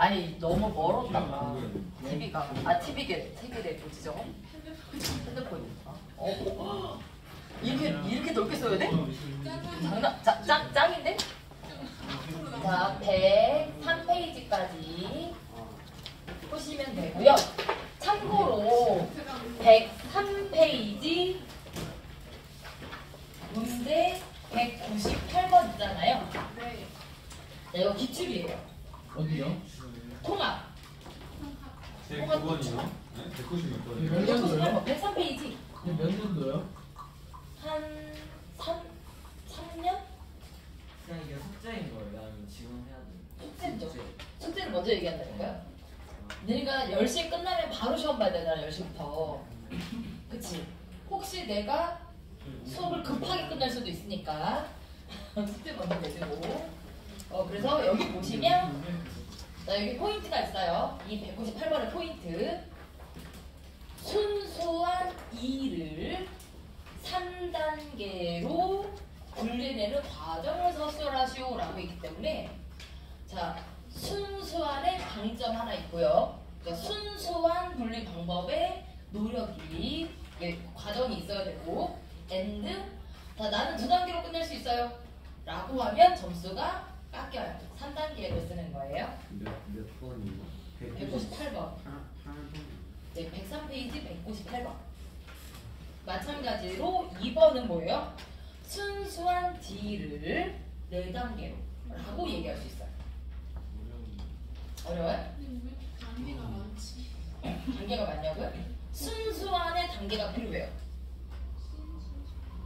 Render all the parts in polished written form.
아니 너무 멀었다가 TV가 TV래 뭐지 저거? 핸드폰이. 이렇게 넓게 써야 돼? 짱인데? 자, 103페이지까지 보시면 되고요. 참고로 103페이지 문제 198번 있잖아요. 네. 이거 기출이에요. 어디요? 통합. 109번이요? 네? 196번이요? 몇 년도요? 103페이지. 몇 년도요? 한 3년? 그냥 이게 숙제인 거예요? 아니면 지원 해야 돼요? 숙제죠. 숙제를 먼저 얘기한다니까요. 내가 10시에 끝나면 바로 시험 봐야 되잖아, 10시부터. 그치? 혹시 내가 수업을 급하게 끝날 수도 있으니까 숙제 먼저 내주고. 그래서 여기 보시면 자, 여기 포인트가 있어요. 이 198번의 포인트. 순수한 2를 3단계로 분리되는 과정을 서술하시오 라고 있기 때문에, 자, 순수한의 강점 하나 있고요. 그러니까 순수한 분리 방법에 노력이, 과정이 있어야 되고, and, 자, 나는 2단계로 끝낼 수 있어요 라고 하면 점수가 깎여요. 3단계로 쓰는 거예요. 몇 번이요? 198번. 네, 103페이지 198번. 마찬가지로 2번은 뭐예요? 순수한 D를 4단계로 라고 얘기할 수 있어요. 어려워요? 단계가 많지. 단계가 많냐고요? 순수한의 단계가 필요해요.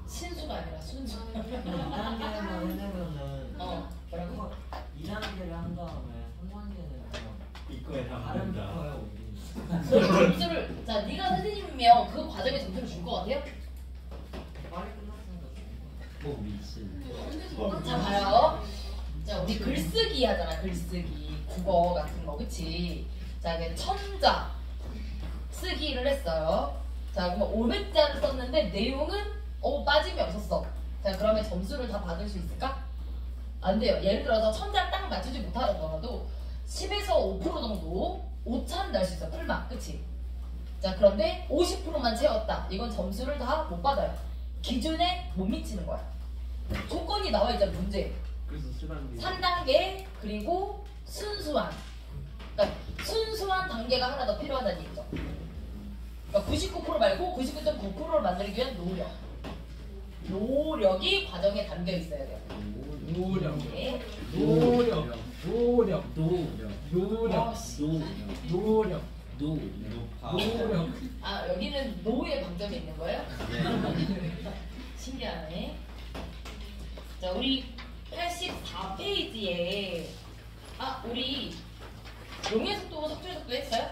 신수가 아니라 순수. 2단계만 해내면은 뭐라고? 2단계를 한 다음에 3단계는 그냥 이거에 다른 담는다. 거에 올리는 점수를, 자, 네가 선생님이면 그 과정에 점수를 줄 것 같아요? 빨리 끝났으니까 뭐 미친 자, 봐요. 자, 우리 글쓰기 하잖아, 글쓰기. 국어 같은 거, 그치? 자, 이게 천자 쓰기를 했어요. 자, 그럼 500자를 썼는데 내용은 빠짐이 없었어. 자, 그러면 점수를 다 받을 수 있을까? 안 돼요. 예를 들어서 1000자 딱 맞추지 못하더라도 10에서 5% 정도 오차는 날 수 있어. 풀막, 그치? 자, 그런데 50%만 채웠다. 이건 점수를 다 못 받아요. 기준에 못 미치는 거야. 조건이 나와 있잖아, 문제. 그래서 3단계, 그리고 순수한. 그러니까 순수한 단계가 하나 더 필요하다는 얘기죠. 그러니까 99% 말고 99.9%를 만들기 위한 노력. 노력이 과정에 담겨 있어야 돼요. 노력. 네. 노력. 노력. 노력 노력. 노력 아, 여기는 노의 방점이 있는 거예요? 신기하네. 자, 우리 84페이지에 우리 용의 속도, 속도의 속도 했어요?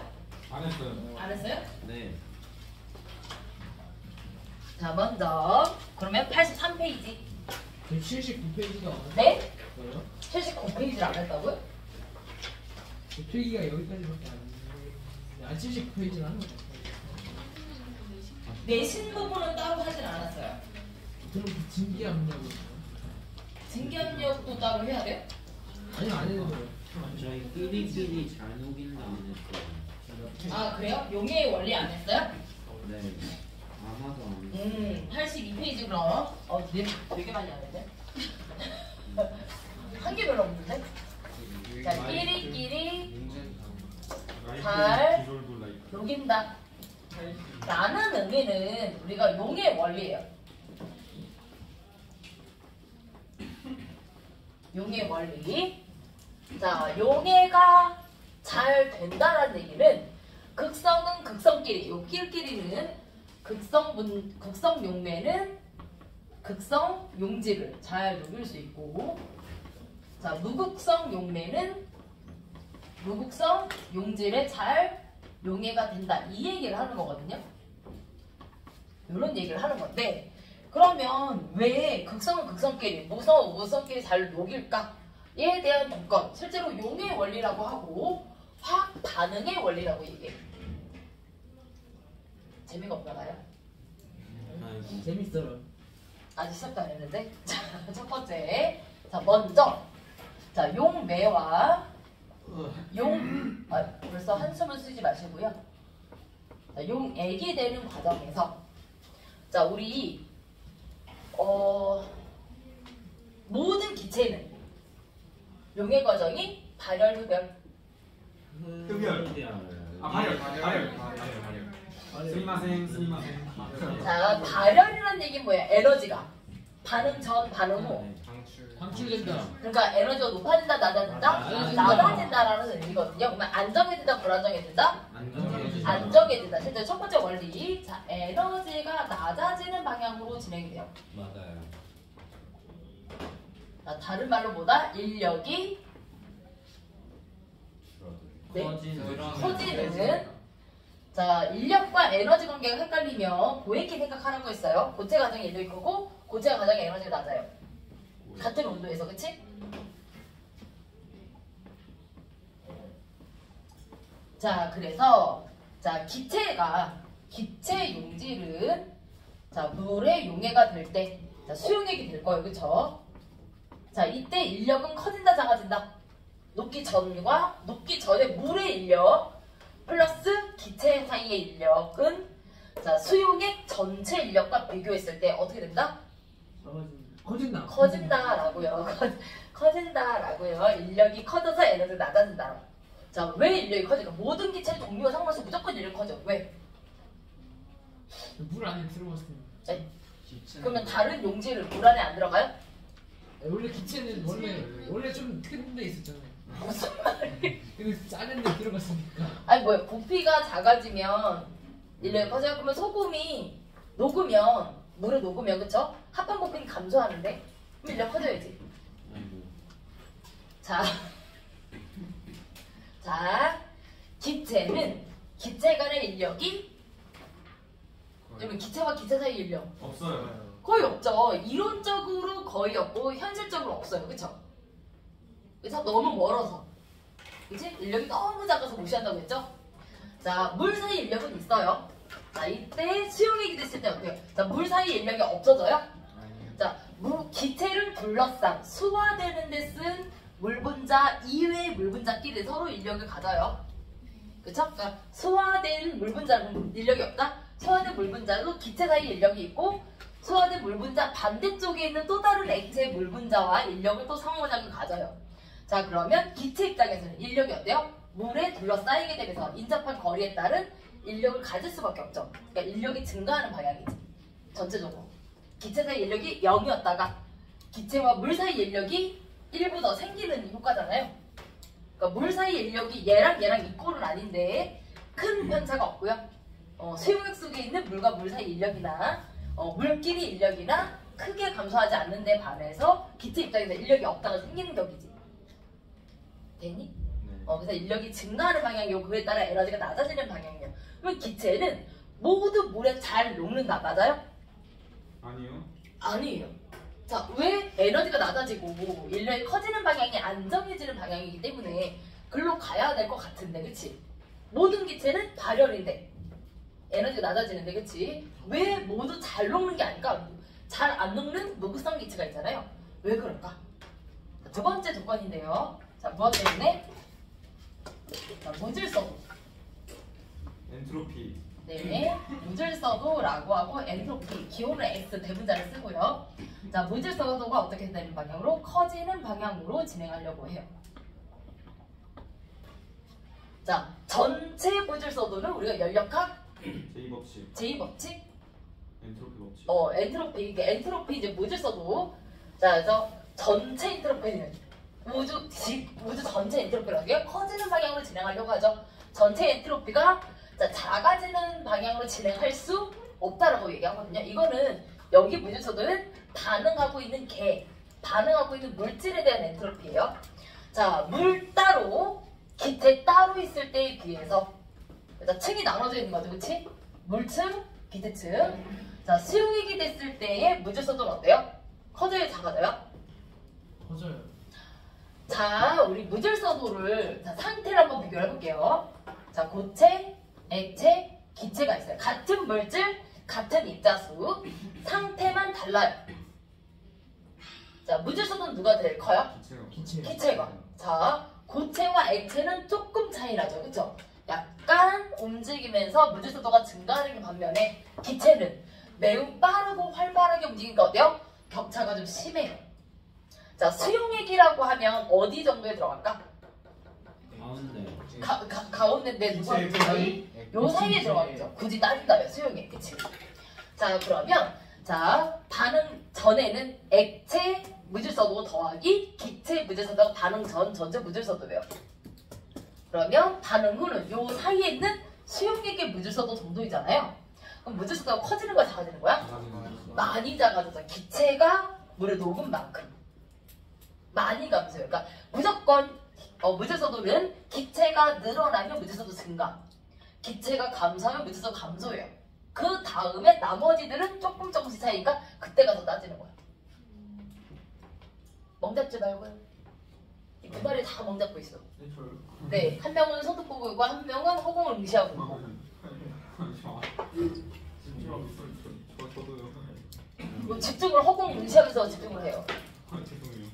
안 했어요. 안 했어요? 네 자, 먼저 그러면 83페이지. 79페이지가 네? 없어요? 79페이지를 안 했다고요? 필기가 여기까지밖에 안 돼. 79페이지는 하는 거 같아요. 내신 부분은 따로 하진 않았어요. 그럼 징계 압력은 증기압력도 따로 해야 돼요? 아니요, 안 해도 돼요. 저희 끼리끼리 잘 녹인다는 했어요. 아, 그래요? 용의 원리 안 했어요? 네 아마도 안 했어요. 82페이지 그럼. 되게 많이 안 했네. 한 개 별로 없는데? 자, 끼리끼리 잘 기술도 라이트. 녹인다 라는 의미는 우리가 용의 원리예요. 용의 원리. 자, 용해가 잘 된다라는 얘기는 극성은 극성끼리, 요 끼리끼리는 극성 용매는 극성 용지를 잘 녹일 수 있고, 자, 무극성 용매는 무극성 용지를 잘 용해가 된다. 이 얘기를 하는 거거든요. 이런 얘기를 하는 건데, 그러면 왜 극성은 극성끼리, 무성은 무성끼리 잘 녹일까에 대한 조건, 실제로 용의 원리라고 하고 화학 반응의 원리라고 얘기해요. 재미가 없나 봐요? 재밌어요. 아직 시작도 안 했는데. 자, 첫 번째. 자, 먼저 자, 용매와 용 벌써 한숨을 쉬지 마시고요. 자, 용액이 되는 과정에서 자 우리 모든 기체는 용액 과정이 발열, 흡열. 흡열. 아 발열. 스미마생. 자 발열이라는 얘기는 뭐야? 에너지가 반응 전, 반응 후. 방출된다. 그러니까 에너지가 높아진다, 낮아진다, 낮아진다라는 의미거든요. 그러면 안정해진다, 불안정해진다, 안정해진다. 실제 첫 번째 원리, 자 에너지가 낮아지는 방향으로 진행이 돼요. 맞아요. 자, 다른 말로 뭐다? 인력이 네, 커지는. 자 인력과 에너지 관계가 헷갈리면 고액기 생각하는 거 있어요. 고체 과정의 인력이 크고 고체 과정의 에너지가 낮아요. 같은 온도에서, 그치? 자, 그래서 자 기체 용질은 자 물의 용해가 될 때 자 수용액이 될 거예요, 그쵸? 자 이때 인력은 커진다, 작아진다. 녹기 전에 물의 인력 플러스 기체 사이의 인력은 자 수용액 전체 인력과 비교했을 때 어떻게 된다? 커진다라고요. 커진다라고요. 인력이 커져서 에너지가 낮아진다. 자, 왜 인력이 커질까? 모든 기체의 종류와 상관없이 무조건 인력이 커져. 왜? 물 안에 들어갔으면. 그러면 다른 용질은 물 안에 안 들어가요? 원래 기체는 원래 좀 큰 데 있었잖아요. 무슨 말이야? 근데 작은 데 들어갔으니까. 아니 뭐야? 부피가 작아지면 인력이 커져요. 그러면 소금이 물에 녹으면 그쵸? 합판 부피는 감소하는데 그럼 인력 커져야지. 자, 기체는 기체 간의 인력이 그러면 기체와 기체 사이 인력 없어요. 거의 없죠. 이론적으로 거의 없고 현실적으로 없어요. 그쵸? 그쵸? 너무 멀어서. 그치? 인력이 너무 작아서 무시한다고 했죠? 자, 물 사이 인력은 있어요. 자, 이때 수용액이 됐을 때 어때요? 자, 물 사이 인력이 없어져요? 자, 기체를 둘러싼 수화되는 데 쓴 물분자 이외의 물분자끼리 서로 인력을 가져요. 그쵸? 그러니까 수화된 물분자는 인력이 없다? 수화된 물분자도 기체 사이 인력이 있고 수화된 물분자 반대쪽에 있는 또 다른 액체 물분자와 인력을 또 상호작용을 가져요. 자, 그러면 기체 입장에서는 인력이 어때요? 물에 둘러싸이게 되면서 인접한 거리에 따른 인력을 가질 수밖에 없죠. 그러니까 인력이 증가하는 방향이지. 전체적으로. 기체 사이 인력이 0이었다가 기체와 물 사이 인력이 1보 더 생기는 효과잖아요. 그러니까 물 사이 인력이 얘랑 이꼴은 아닌데 큰 편차가 없고요. 수용액 속에 있는 물과 물 사이 인력이나 물끼리 인력이나 크게 감소하지 않는 데 반해서 기체 입장에서 인력이 없다가 생기는 격이지. 됐니? 그래서 인력이 증가하는 방향이고 그에 따라 에너지가 낮아지는 방향이에요. 그럼 기체는 모두 물에 잘 녹는다. 맞아요? 아니요. 아니에요. 자, 왜 에너지가 낮아지고 인력이 커지는 방향이 안정해지는 방향이기 때문에 글로 가야 될 것 같은데, 그치? 모든 기체는 발열인데 에너지가 낮아지는데, 그치? 왜 모두 잘 녹는 게 아닐까? 잘 안 녹는 무극성 기체가 있잖아요. 왜 그럴까? 자, 두 번째 조건인데요. 자, 무엇 때문에? 자, 무질서도. 엔트로피. 네, 무질서도라고 하고 엔트로피, 기호는 X 대분자를 쓰고요. 자, 무질서도가 어떻게 되는 방향으로? 커지는 방향으로 진행하려고 해요. 자, 전체 무질서도는 우리가 연력학 제2법칙. 제2법칙 엔트로피 법칙. 엔트로피, 이게 엔트로피 이제 무질서도. 자, 그래서 전체 엔트로피는 우주 전체 엔트로피라고 해요. 커지는 방향으로 진행하려고 하죠. 전체 엔트로피가 자, 작아지는 방향으로 진행할 수 없다라고 얘기하거든요. 이거는 여기 무질서도는 반응하고 있는 반응하고 있는 물질에 대한 엔트로피예요. 자, 물 따로, 기체 따로 있을 때에 비해서 자, 층이 나눠져 있는 거죠, 그렇지? 물층, 기체층. 자, 수용액이 됐을 때의 무질서도는 어때요? 커져요, 작아져요? 커져요. 자, 우리 무질서도를 자, 상태를 한번 비교해 볼게요. 자, 고체, 액체, 기체가 있어요. 같은 물질, 같은 입자수, 상태만 달라요. 자, 무질서도는 누가 제일 커요? 기체가. 기체. 기체가. 자, 고체와 액체는 조금 차이 나죠, 그쵸? 움직이면서 무질서도가 증가하는 반면에 기체는 매우 빠르고 활발하게 움직이니까 어때요? 격차가 좀 심해요. 자, 수용액이라고 하면 어디 정도에 들어갈까? 가운데. 가운데인데 누가 기체 사이? 요 사이에 들어가겠죠. 굳이 따진다면 수용액, 그치? 자, 그러면 자 반응 전에는 액체 무질서도 더하기 기체 무질서도 반응 전 전체 무질서도예요. 그러면 반응 후는 요 사이에 있는 수용액의 무질서도 정도이잖아요. 그럼 무질서도가 커지는 거야, 작아지는 거야? 많이 작아져서 기체가 물에 녹은 만큼 많이 감소해요. 그러니까 무조건 무질서도는 기체가 늘어나면 무질서도 증가, 기체가 감소하면 무질서도 감소해요. 그 다음에 나머지들은 조금씩 차이니까 그때 가서 따지는 거야. 멍잡지 말고요. 이 두 마리 다 멍잡고 있어. 네, 저요. 네, 한 명은 손톱 보고 있고 한 명은 허공을 응시하고 있고. 저도요. 뭐 집중을 허공 응시하면서 집중을 해요. 죄송해요.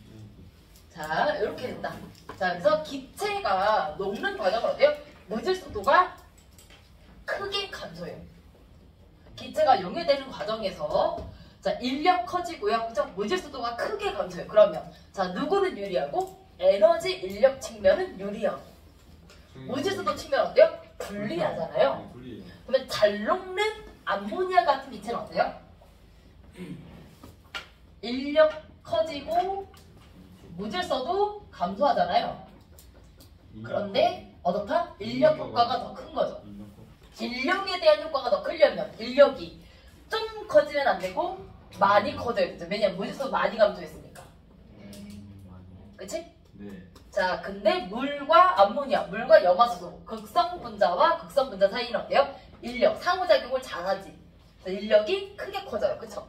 자, 이렇게 된다. 자, 그래서 기체가 녹는 과정은 어때요? 무질서도가 크게 감소해요. 기체가 용해되는 과정에서 자, 인력 커지고요. 그죠? 무질서도가 크게 감소해요. 그러면 자, 누구는 유리하고 에너지 인력 측면은 유리하고 무질서도 측면 어때요? 불리하잖아요. 네, 불리해요. 그러면 잘 녹는 암모니아 같은 기체는 어때요? 인력 커지고 무질서도 감소하잖아요. 그런데 어떻다? 인력 효과가 더 큰 거죠. 인력에 대한 효과가 더 크려면 인력이 좀 커지면 안 되고 많이 커져야 되죠. 왜냐면 무질서도 많이 감소했으니까. 그치? 네. 자, 근데 물과 암모니아, 물과 염화수소, 극성 분자와 극성 분자 사이는 어때요? 인력, 상호작용을 잘하지. 인력이 크게 커져요. 그쵸?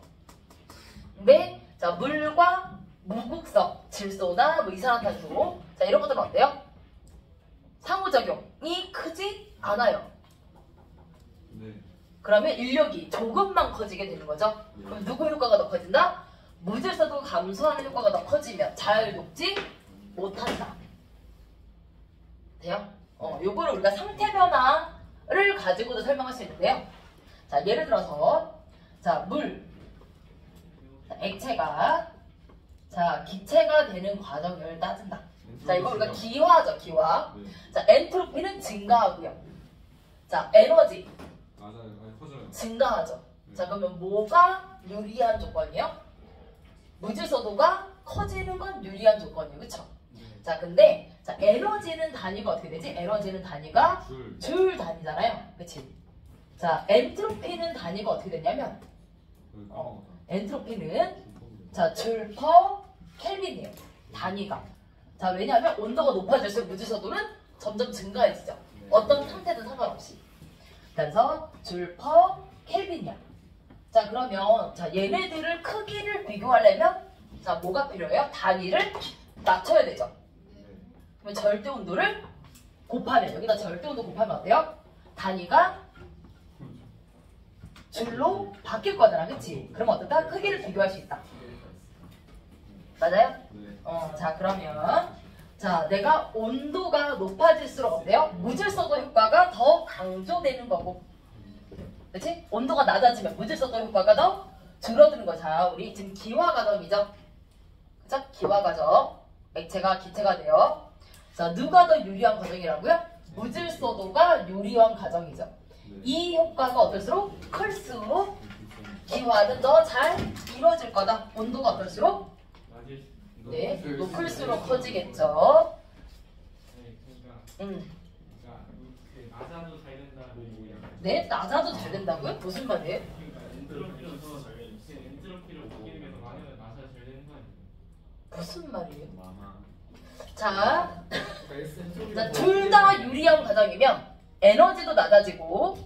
근데 자, 물과 무극성, 질소나 뭐 이산화탄소, 자, 이런 것들은 어때요? 상호작용이 크지 않아요. 네. 그러면 인력이 조금만 커지게 되는 거죠. 그럼 누구 효과가 더 커진다? 무질서도 감소하는 효과가 더 커지면 잘 녹지 못한다. 돼요? 요거를 우리가 상태 변화를 가지고도 설명할 수 있는데요. 자, 예를 들어서 자, 물, 자, 액체가 자, 기체가 되는 과정을 따진다. 자, 이거 우리가 기화죠, 기화. 네. 자, 엔트로피는 증가하고요. 자, 에너지 맞아요. 아니, 커져요. 증가하죠. 자, 그러면 뭐가 유리한 조건이요? 무질서도가 커지는 건 유리한 조건이에요. 그쵸? 자, 근데 자, 에너지는 단위가 어떻게 되지? 에너지는 단위가 줄 단위잖아요. 그치? 자, 엔트로피는 단위가 어떻게 되냐면 엔트로피는 자, 줄 퍼 켈빈이에요. 단위가. 자, 왜냐하면 온도가 높아질수록 무질서도는 점점 증가해지죠. 어떤 상태든 상관없이. 그래서 줄 퍼 켈빈이야. 자, 그러면 자, 얘네들을 크기를 비교하려면 자, 뭐가 필요해요? 단위를 낮춰야 되죠. 그러면 절대 온도를 곱하면 여기다 절대 온도 곱하면 어때요? 단위가 줄로 바뀔 거잖아, 그치? 그럼 어떨까? 크기를 비교할 수 있다. 맞아요? 네. 자, 그러면 자, 내가 온도가 높아질수록 어때요? 무질서도 효과가 더 강조되는 거고, 그치? 온도가 낮아지면 무질서도 효과가 더 줄어드는 거죠. 자, 우리 지금 기화 과정이죠. 그쵸? 기화 과정. 액체가 기체가 돼요. 자, 누가 더 유리한 과정이라고요? 무질서도가 유리한 과정이죠. 네. 이 효과가 어떨수록 클수록 기화는 더 잘 이루어질 거다. 온도가 어떨수록 네, 높을수록 커지겠죠. 낮아도 잘 된다는 얘기야. 네, 낮아도 잘 된다고요? 무슨 말이에요? 엔트로피를 바뀌면서 많으면 낮아 잘 되는 거 아니에요? 무슨 말이에요? 마마. 자, 둘 다 유리한 과정이면 에너지도 낮아지고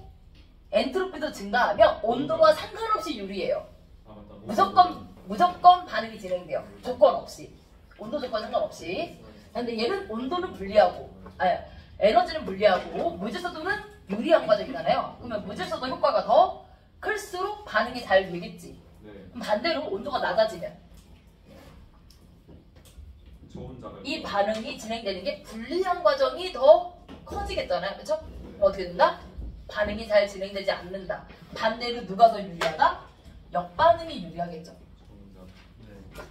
엔트로피도 증가하면 온도가 상관없이 유리해요. 아, 맞다. 무조건 반응이 진행돼요. 조건 없이. 온도 조건 상관없이. 근데 얘는 온도는 불리하고, 에너지는 불리하고, 무질서도는 유리한 과정이잖아요. 그러면 무질서도 효과가 더 클수록 반응이 잘 되겠지. 네. 그럼 반대로 온도가 낮아지면 저 혼자가. 이 반응이 진행되는 게 불리한 과정이 더 커지겠잖아요. 그쵸? 그럼 어떻게 된다? 반응이 잘 진행되지 않는다. 반대로 누가 더 유리하다? 역반응이 유리하겠죠. 좋은 자.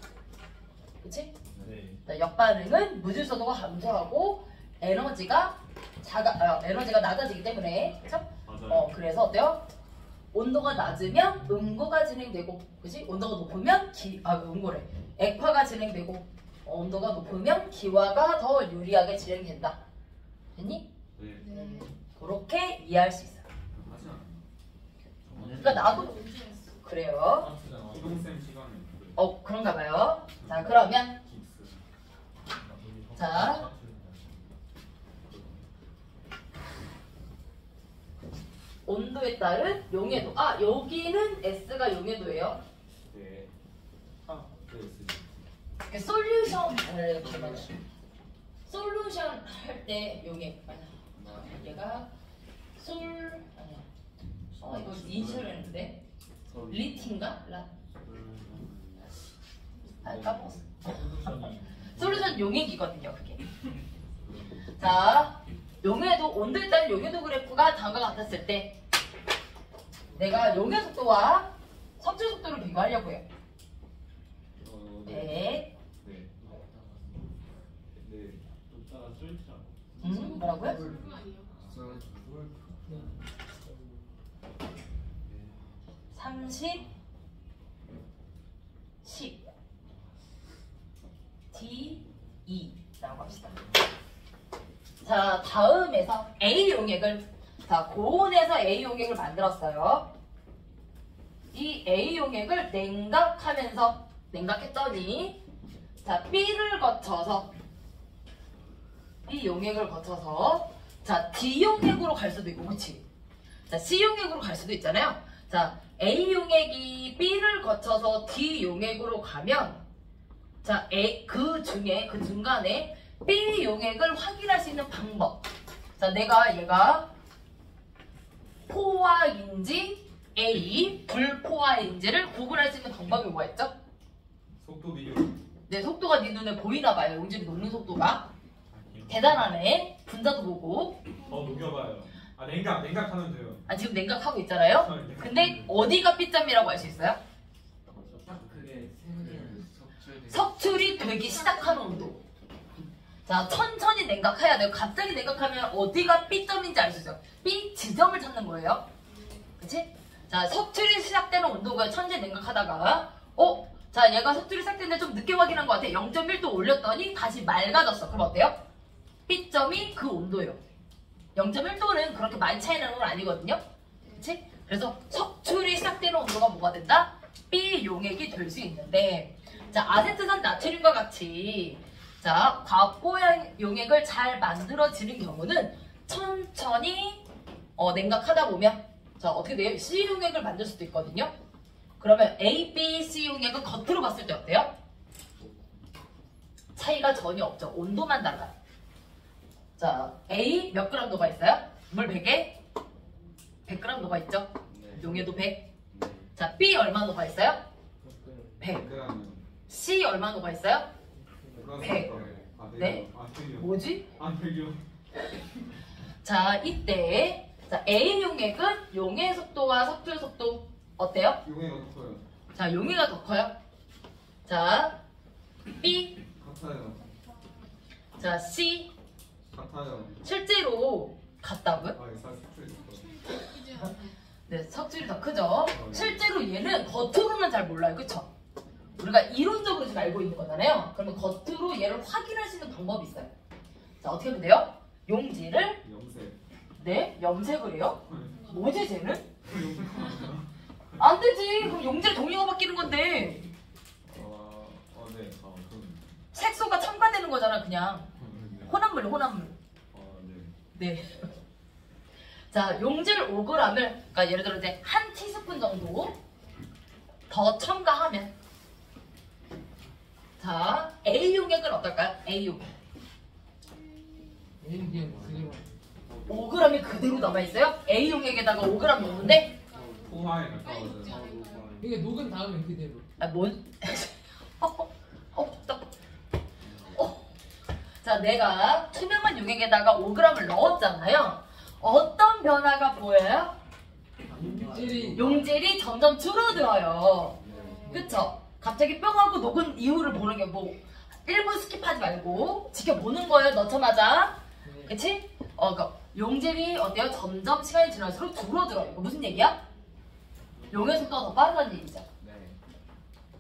그치? 네. 자, 역반응은 무질서도가 감소하고 에너지가 낮아지기 때문에 그쵸? 맞아요. 그래서 어때요? 온도가 낮으면 응고가 진행되고, 그치? 온도가 높으면 응고래. 액화가 진행되고, 온도가 높으면 기화가 더 유리하게 진행된다. 됐니? 네. 네. 그렇게 이해할 수 있어요. 하지 않아요. 그러니까 나도 언제 했어? 그래요. 이동쌤 시간에. 그런가 봐요. 자, 그러면 깁스. 자, 온도에 따른 용해도. 여기는 S가 용해도예요. 네. 어. 네, 이렇게 솔루션을 보면 솔루션 할 때 용해. 얘가 아니야. 이거 인셜 했는데 리틴가? 까먹었어. 솔루션 용액이거든요, 그게. 자, 용해도, 온도에 따른 용해도 그래프가 다음과 같았을 때 내가 용해 속도와 섭질 속도를 비교하려고요. 네. 100. 네. 네. 뭐라고요? 그거 아니에요? 30, 10, D, 2 라고 합시다. 자, 다음에서 A 용액을, 자, 고온에서 A 용액을 만들었어요. 이 A 용액을 냉각했더니, 자, B를 거쳐서, 이 용액을 거쳐서, 자, D 용액으로 갈 수도 있고, 그치? 자, C 용액으로 갈 수도 있잖아요. 자, A 용액이 B를 거쳐서 D 용액으로 가면, 자, 그 중간에 B 용액을 확인할 수 있는 방법. 자, 얘가 포화인지 A 불포화인지를 구분할 수 있는 방법이 뭐였죠? 속도 비교. 네, 속도가 네 눈에 보이나 봐요. 용질이 녹는 속도가. 대단하네. 분자도 보고. 더 녹여봐요. 냉각하면 돼요. 지금 냉각하고 있잖아요. 근데 어디가 B점이라고 할 수 있어요? 그게 생긴 석출이 되기 시작하는 온도. 자, 천천히 냉각해야 돼요. 갑자기 냉각하면 어디가 B점인지 알 수 있어요. B 지점을 찾는 거예요. 그치? 자, 석출이 시작되는 온도가 천천히 냉각하다가 자, 얘가 석출이 시작되는데 좀 늦게 확인한 것 같아. 0.1도 올렸더니 다시 맑아졌어. 그럼 어때요? B점이 그 온도예요. 0.1도는 그렇게 많이 차이 나는 건 아니거든요. 그치? 그래서 석출이 시작되는 온도가 뭐가 된다? B 용액이 될 수 있는데, 자, 아세트산 나트륨과 같이, 자, 과포화 용액을 잘 만들어지는 경우는 천천히 냉각하다 보면, 자, 어떻게 돼요? C 용액을 만들 수도 있거든요. 그러면 A, B, C 용액은 겉으로 봤을 때 어때요? 차이가 전혀 없죠. 온도만 달라요. 자, A 몇 그램 녹아 있어요? 물 100에 100g 녹아 있죠? 용해도 100. 자, B 얼마 녹아 있어요? 100. C 얼마 녹아 있어요? 100. 네? 뭐지? 백이요. 자, 이때 자, A 용액은 용해 속도와 석출 속도 어때요? 용해가 더 커요. 자, 용해가 더 커요. 자, B. 같아요. 자, C. 같아요. 실제로 같다고요? 사실 속출이 더 커요. 이제 안 해. 네, 석출이 더 크죠. 실제로 얘는 겉으로는 잘 몰라요. 그쵸? 우리가 이론적으로 지금 알고 있는 거잖아요. 그러면 겉으로 얘를 확인할 수 있는 방법이 있어요. 자, 어떻게 하면 돼요? 용지를 염색. 네, 염색을 해요. 뭐지 쟤는? 안 되지. 그럼 용지를 종류가 바뀌는 건데 네. 그럼. 색소가 첨가되는 거잖아. 그냥 혼합물. 네. 네. 자, 용질 5g을, 그러니까 예를 들어 이제 한 티스푼 정도 더 첨가하면, 자, A 용액은 어떨까요? A 용액. 얘는 그냥 그대로 5g이 그대로 남아있어요? A 용액에다가 5g 넣는데, 포화에 빨리 먹지 가까워져요. 않을까요? 이게 녹은 다음에 그대로 뭔? 자, 내가 투명한 용액에다가 5g을 넣었잖아요. 어떤 변화가 보여요? 용질이 용질이 점점 줄어들어요. 그쵸? 갑자기 뿅 하고 녹은 이유를 보는 게 뭐 1분 스킵하지 말고 지켜보는 거예요. 넣자마자. 그치? 그러니까 용질이 어때요? 점점 시간이 지날수록 줄어들어요. 이거 무슨 얘기야? 용의 속도가 더 빠르다는 얘기죠. 네.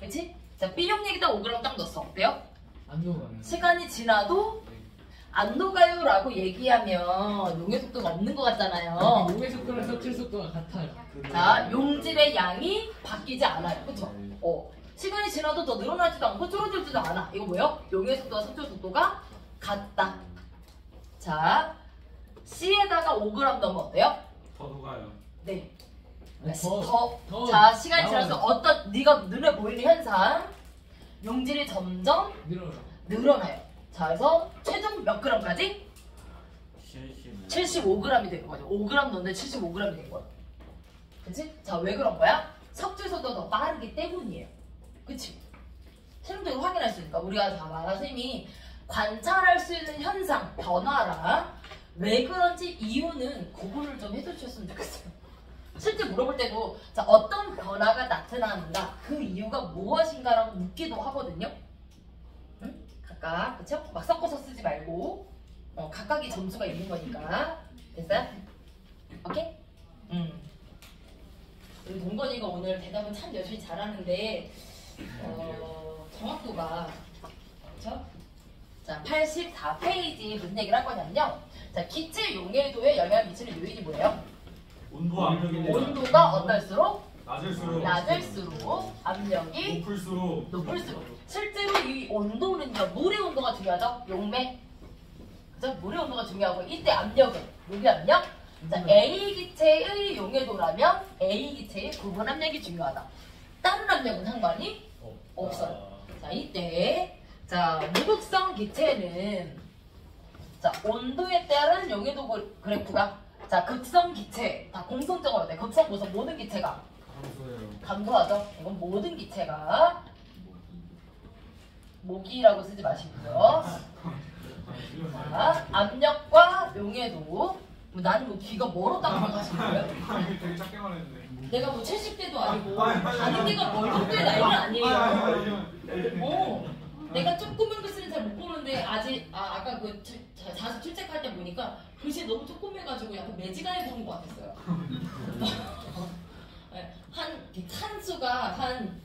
그치? 자, B용 얘기다 5g 딱 넣었어. 어때요? 안 녹아요. 시간이 지나도 안 녹아요 라고 얘기하면 용의 속도가 없는 것 같잖아요. 용의 속도랑 섭질 속도가 같아요. 자, 용질의 양이 바뀌지 않아요. 그쵸? 시간이 지나도 더 늘어나지도 않고 줄어들지도 않아. 이거 뭐예요? 용의 속도와 섭질 속도가 같다. 자, C에다가 5g 넣으면 어때요? 더 녹아요. 네. 아니, 더 자, 시간이 나와요. 지나서 어떤 네가 눈에 보이는 현상, 용질이 점점 늘어요. 늘어나요. 자, 그래서 최종 몇 g까지? 75. 75g이 된 거죠. 5g 넣는데 75g이 된 거야. 그치? 자, 왜 그런 거야? 섭질 속도가 더 빠르기 때문이에요. 그치? 실험적으로 확인할 수 있으니까 우리가 다 선생님이 관찰할 수 있는 현상, 변화라 왜 그런지 이유는 구분을 좀 해주셨으면 좋겠어요. 실제 물어볼 때도 자, 어떤 변화가 나타나는가 그 이유가 무엇인가라고 묻기도 하거든요. 응? 각각 그쵸? 막 섞어서 쓰지 말고 각각의 점수가 있는 거니까. 됐어요? 오케이? 우리 동건이가 오늘 대답은 참 열심히 잘하는데 정확도가 그렇죠? 자, 84페이지 무슨 얘기를 할 거냐면요. 자, 기체 용해도에 영향을 미치는 요인이 뭐예요? 온도와 압력인데 온도가 어떨수록 낮을수록 압력이 높을수록 실제로 이 온도는요, 물의 온도가 중요하죠? 용매. 그죠? 물의 온도가 중요하고 이때 압력은 물의 압력. 자, A 기체의 용해도라면 A 기체의 구분 압력이 중요하다. 다른 압력은 상관이 없어요. 자, 이때 자, 무극성 기체는 자, 온도에 따른 용해도 그래프가 자, 극성 기체 다 공통적으로 돼. 극성 무슨 모든 기체가 감소하죠. 이건 모든 기체가 모기라고 쓰지 마시고요. 자, 압력과 용해도 나는 뭐 귀가 멀었다고 생각하시는 거예요? 되게 작게 말했는데. 내가 뭐 70대도 아니고 가는 데가 멀던데 나이는 아니에요. 내가 조그만 글씨는 잘 못 보는데 아까 그 자습 출첵할 때 보니까 글씨 너무 조그매가지고 약간 매지가에 보는 것 같았어요. 한 칸수가 한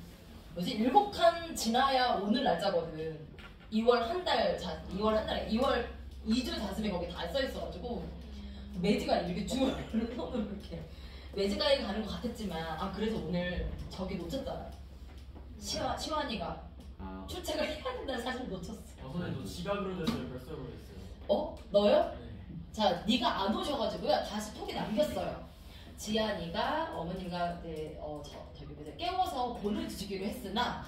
뭐지 7칸 지나야 오늘 날짜거든. 2월 한 달에 2월 2주 자습이 거기 다 써 있어가지고 매지가 이렇게 손으로 이렇게 매지가에 가는 것 같았지만 그래서 오늘 저기 놓쳤잖아. 시완이가 출첵을 해야 된다는 사실 놓쳤어. 선생님 저 지각으로 됐어요. 별서로 됐어요. 너요? 네. 자, 네가 안 오셔가지고요. 다시 톡에 남겼어요. 지안이가 어머님과 이제 저기 뭐지 깨워서 보내주기로 했으나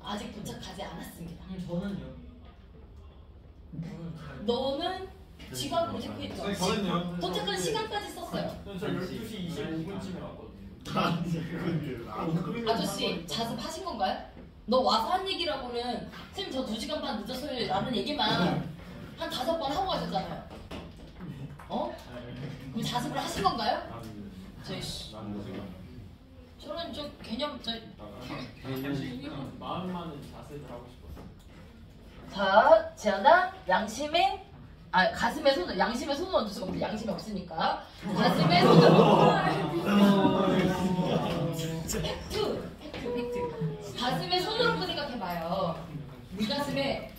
아직 도착하지 않았습니다. 저는요. 너는 지각으로 체크했죠? 저는요. 도착한 시간까지 썼어요. 저 12시 25분쯤에 왔거든요. 아저씨 자습하신 건가요? 너 와서 한 얘기라고는 쌤 저 2시간 반 늦었어요 라는 얘기만 한 5번 하고 가셨잖아요. 그럼 자습을 하신 건가요? 저는 저 개념 마음 많은 자세를 하고 싶었어요. 자, 지안아 양심에 가슴에 손을 양심에 손을 얹을 수가 없는데 양심이 없으니까 가슴에 손을 팩트 가슴에 손을 얹고 생각해봐요. 네 가슴에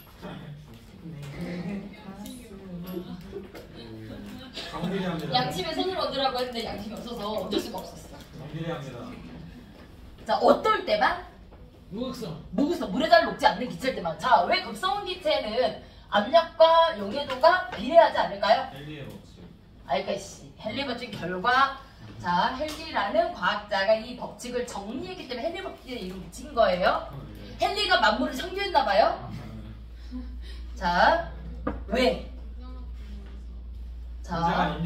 양심에 손을 얹으라고 했는데 양심이 없어서 얹을 수가 없었어. 자, 어떨 때만? 무극성. 물에 잘 녹지 않는 기체일 때만. 자, 왜 극성 기체는 압력과 용해도가 비례하지 않을까요? 알겠지. 헨리 결과. 자, 헨리라는 과학자가 이 법칙을 정리했기 때문에 헨리 법칙에 이름 붙인 거예요. 헨리가 만물을 창조했나봐요. 자, 왜? 자,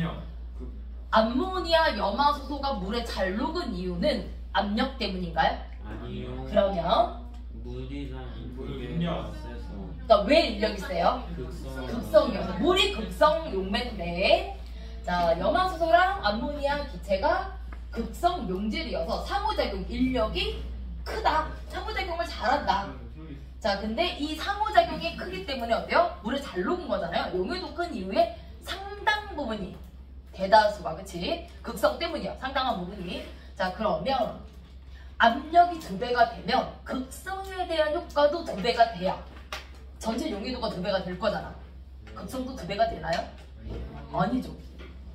암모니아 염화소소가 물에 잘 녹은 이유는 압력 때문인가요? 아니요. 그러면 물이랑 인력. 그러니까 왜 인력이 세요? 극성. 극성이어서 물이 극성 용매인데 자, 염화수소랑 암모니아 기체가 극성 용질이어서 상호작용 인력이 크다. 상호작용을 잘한다. 자, 근데 이 상호작용이 크기 때문에 어때요? 물을 잘 녹은 거잖아요. 용해도 큰 이유에 상당 부분이 대다수가 그치? 극성 때문이야. 상당한 부분이. 자, 그러면 압력이 2배가 되면 극성에 대한 효과도 2배가 돼야 전체 용해도가 2배가 될 거잖아. 극성도 2배가 되나요? 아니죠.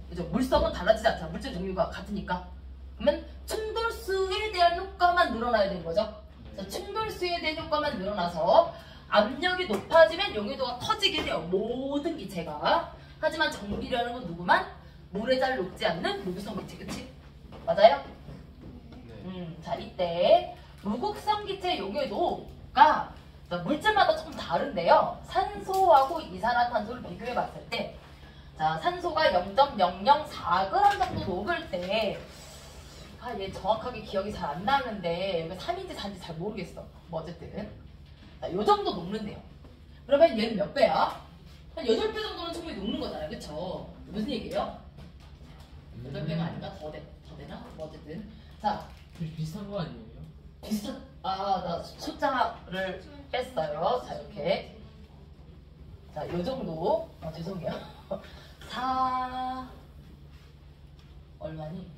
그죠? 물성은 달라지지 않잖아. 물질 종류가 같으니까. 그러면 충돌수에 대한 효과만 늘어나야 되는 거죠. 자, 충돌수에 대한 효과만 늘어나서 압력이 높아지면 용해도가 커지게 돼요. 모든 기체가. 하지만 정비라는 건 누구만? 물에 잘 녹지 않는 무극성 기체. 그치? 맞아요? 자, 이때 무극성 기체 용해도가 물질마다 조금 다른데요. 산소하고 이산화탄소를 비교해 봤을 때 자, 산소가 0.004g 정도 녹을 때 얘 정확하게 기억이 잘 안 나는데 여기 3인지 4인지 잘 모르겠어. 뭐 어쨌든 자, 요 정도 녹는데요. 그러면 얘는 몇 배야? 한 8배 정도는 충분히 녹는 거잖아요. 그쵸? 무슨 얘기예요? 8배가 아닌가? 더 되나? 뭐 어쨌든 자, 비슷한 거 아니에요? 비슷한 나 숫자를 뺐어요. 자, 이렇게 자, 요 정도 죄송해요. 4 얼마니?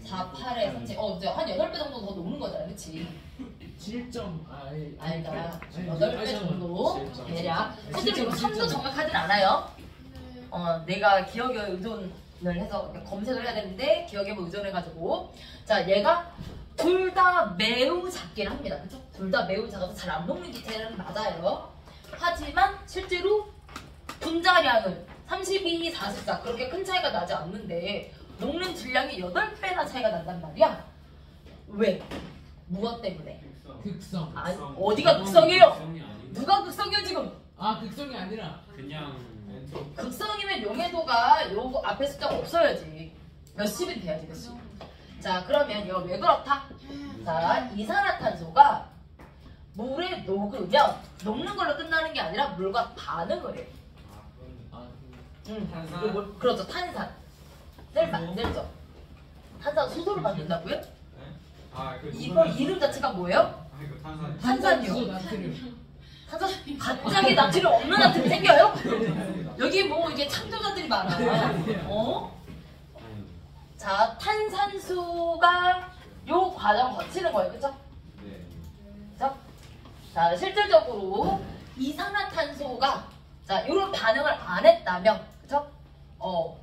4, 8에 3, 7 이제 한 8배 정도 더 녹는 거잖아요. 그치? 7점 그러니까 8배 정도 대략 실제로 3도 정확하진 않아요. 내가 기억에 의존을 해서 검색을 해야 되는데 기억에 의존해가지고 자, 얘가 둘 다 매우 작긴 합니다. 그쵸? 둘 다 매우 작아서 잘 안 녹는 기체는 맞아요. 하지만 실제로 분자량은 32, 44 그렇게 큰 차이가 나지 않는데 녹는 질량이 8배나 차이가 난단 말이야. 왜? 무엇 때문에? 극성. 아니, 어디가 극성이에요? 누가 극성이요 지금? 극성이 아니라 그냥 극성이면 용해도가 요 앞에 숫자가 없어야지. 몇십이 돼야지 몇십. 자, 그러면 이거 왜 그렇다? 자, 이산화탄소가 물에 녹으면 녹는 걸로 끝나는 게 아니라 물과 반응을 해요. 탄산? 그렇죠. 탄산. 를 만들죠. 탄산 수소를 만든다고요? 이거 이름 자체가 뭐예요? 탄산이요. 나트륨. 탄산 갑자기 나트륨 없는 나트륨 생겨요? 여기 뭐 이게 창조자들이 많아. 자, 탄산수가 요 과정 거치는 거예요. 그쵸? 네. 그쵸? 자, 실질적으로 이산화탄소가 자, 요런 반응을 안 했다면 그쵸?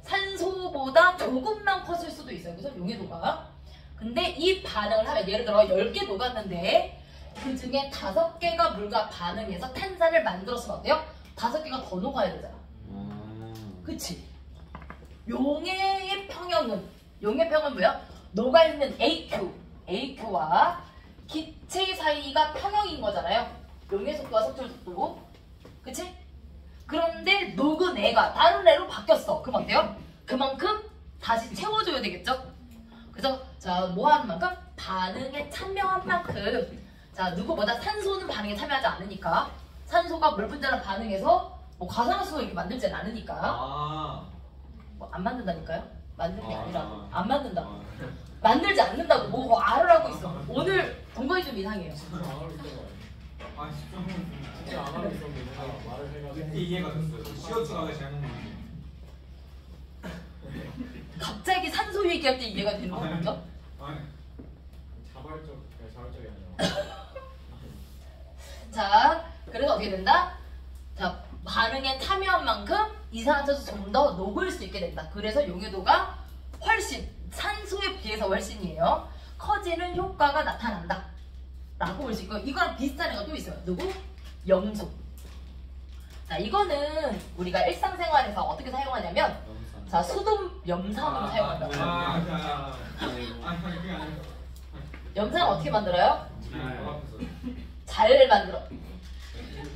산소보다 조금만 컸을 수도 있어요. 그래서 용해도가. 근데 이 반응을 하면 예를 들어 10개 녹았는데 그 중에 5개가 물과 반응해서 탄산을 만들었으면 어때요? 5개가 더 녹아야 되잖아. 그치? 용해의 평형은 뭐야? 녹아있는 AQ와 기체 사이가 평형인 거잖아요. 용해 속도와 석출 속도. 그치? 그런데 녹은 애가 다른 애로 바뀌었어. 그럼 어때요? 그만큼 다시 채워줘야 되겠죠? 그래서 자, 뭐 하는 만큼? 반응에 참여한 만큼 자, 누구보다 산소는 반응에 참여하지 않으니까 산소가 물 분자랑 반응해서 뭐 과산화수소 이렇게 만들진 않으니까 뭐 안 만든다니까요? 만드는 게 아니라 안 만든다고. 만들지 않는다고 뭐 알을 하고 있어. 오늘 동거이 좀 이상해요. 진짜 안 하고 있었는데 말을 해가지고 이해가 됐어요. 시어치가 잘못 먹는 갑자기 산소 얘기할 때 이해가 되는 거죠? 자발적이 아니라 자, 그래서 어떻게 된다? 자, 반응에 참여한 만큼 이산화탄소 좀 더 녹을 수 있게 된다. 그래서 용해도가 훨씬 산소에 비해서 훨씬이에요. 커지는 효과가 나타난다. 라고 볼 수 있고 이거랑 비슷한 애가 또 있어요. 누구? 염소. 자, 이거는 우리가 일상생활에서 어떻게 사용하냐면 자, 수동 염산으로 사용한다고. 염산 어떻게 만들어요? 잘 만들어.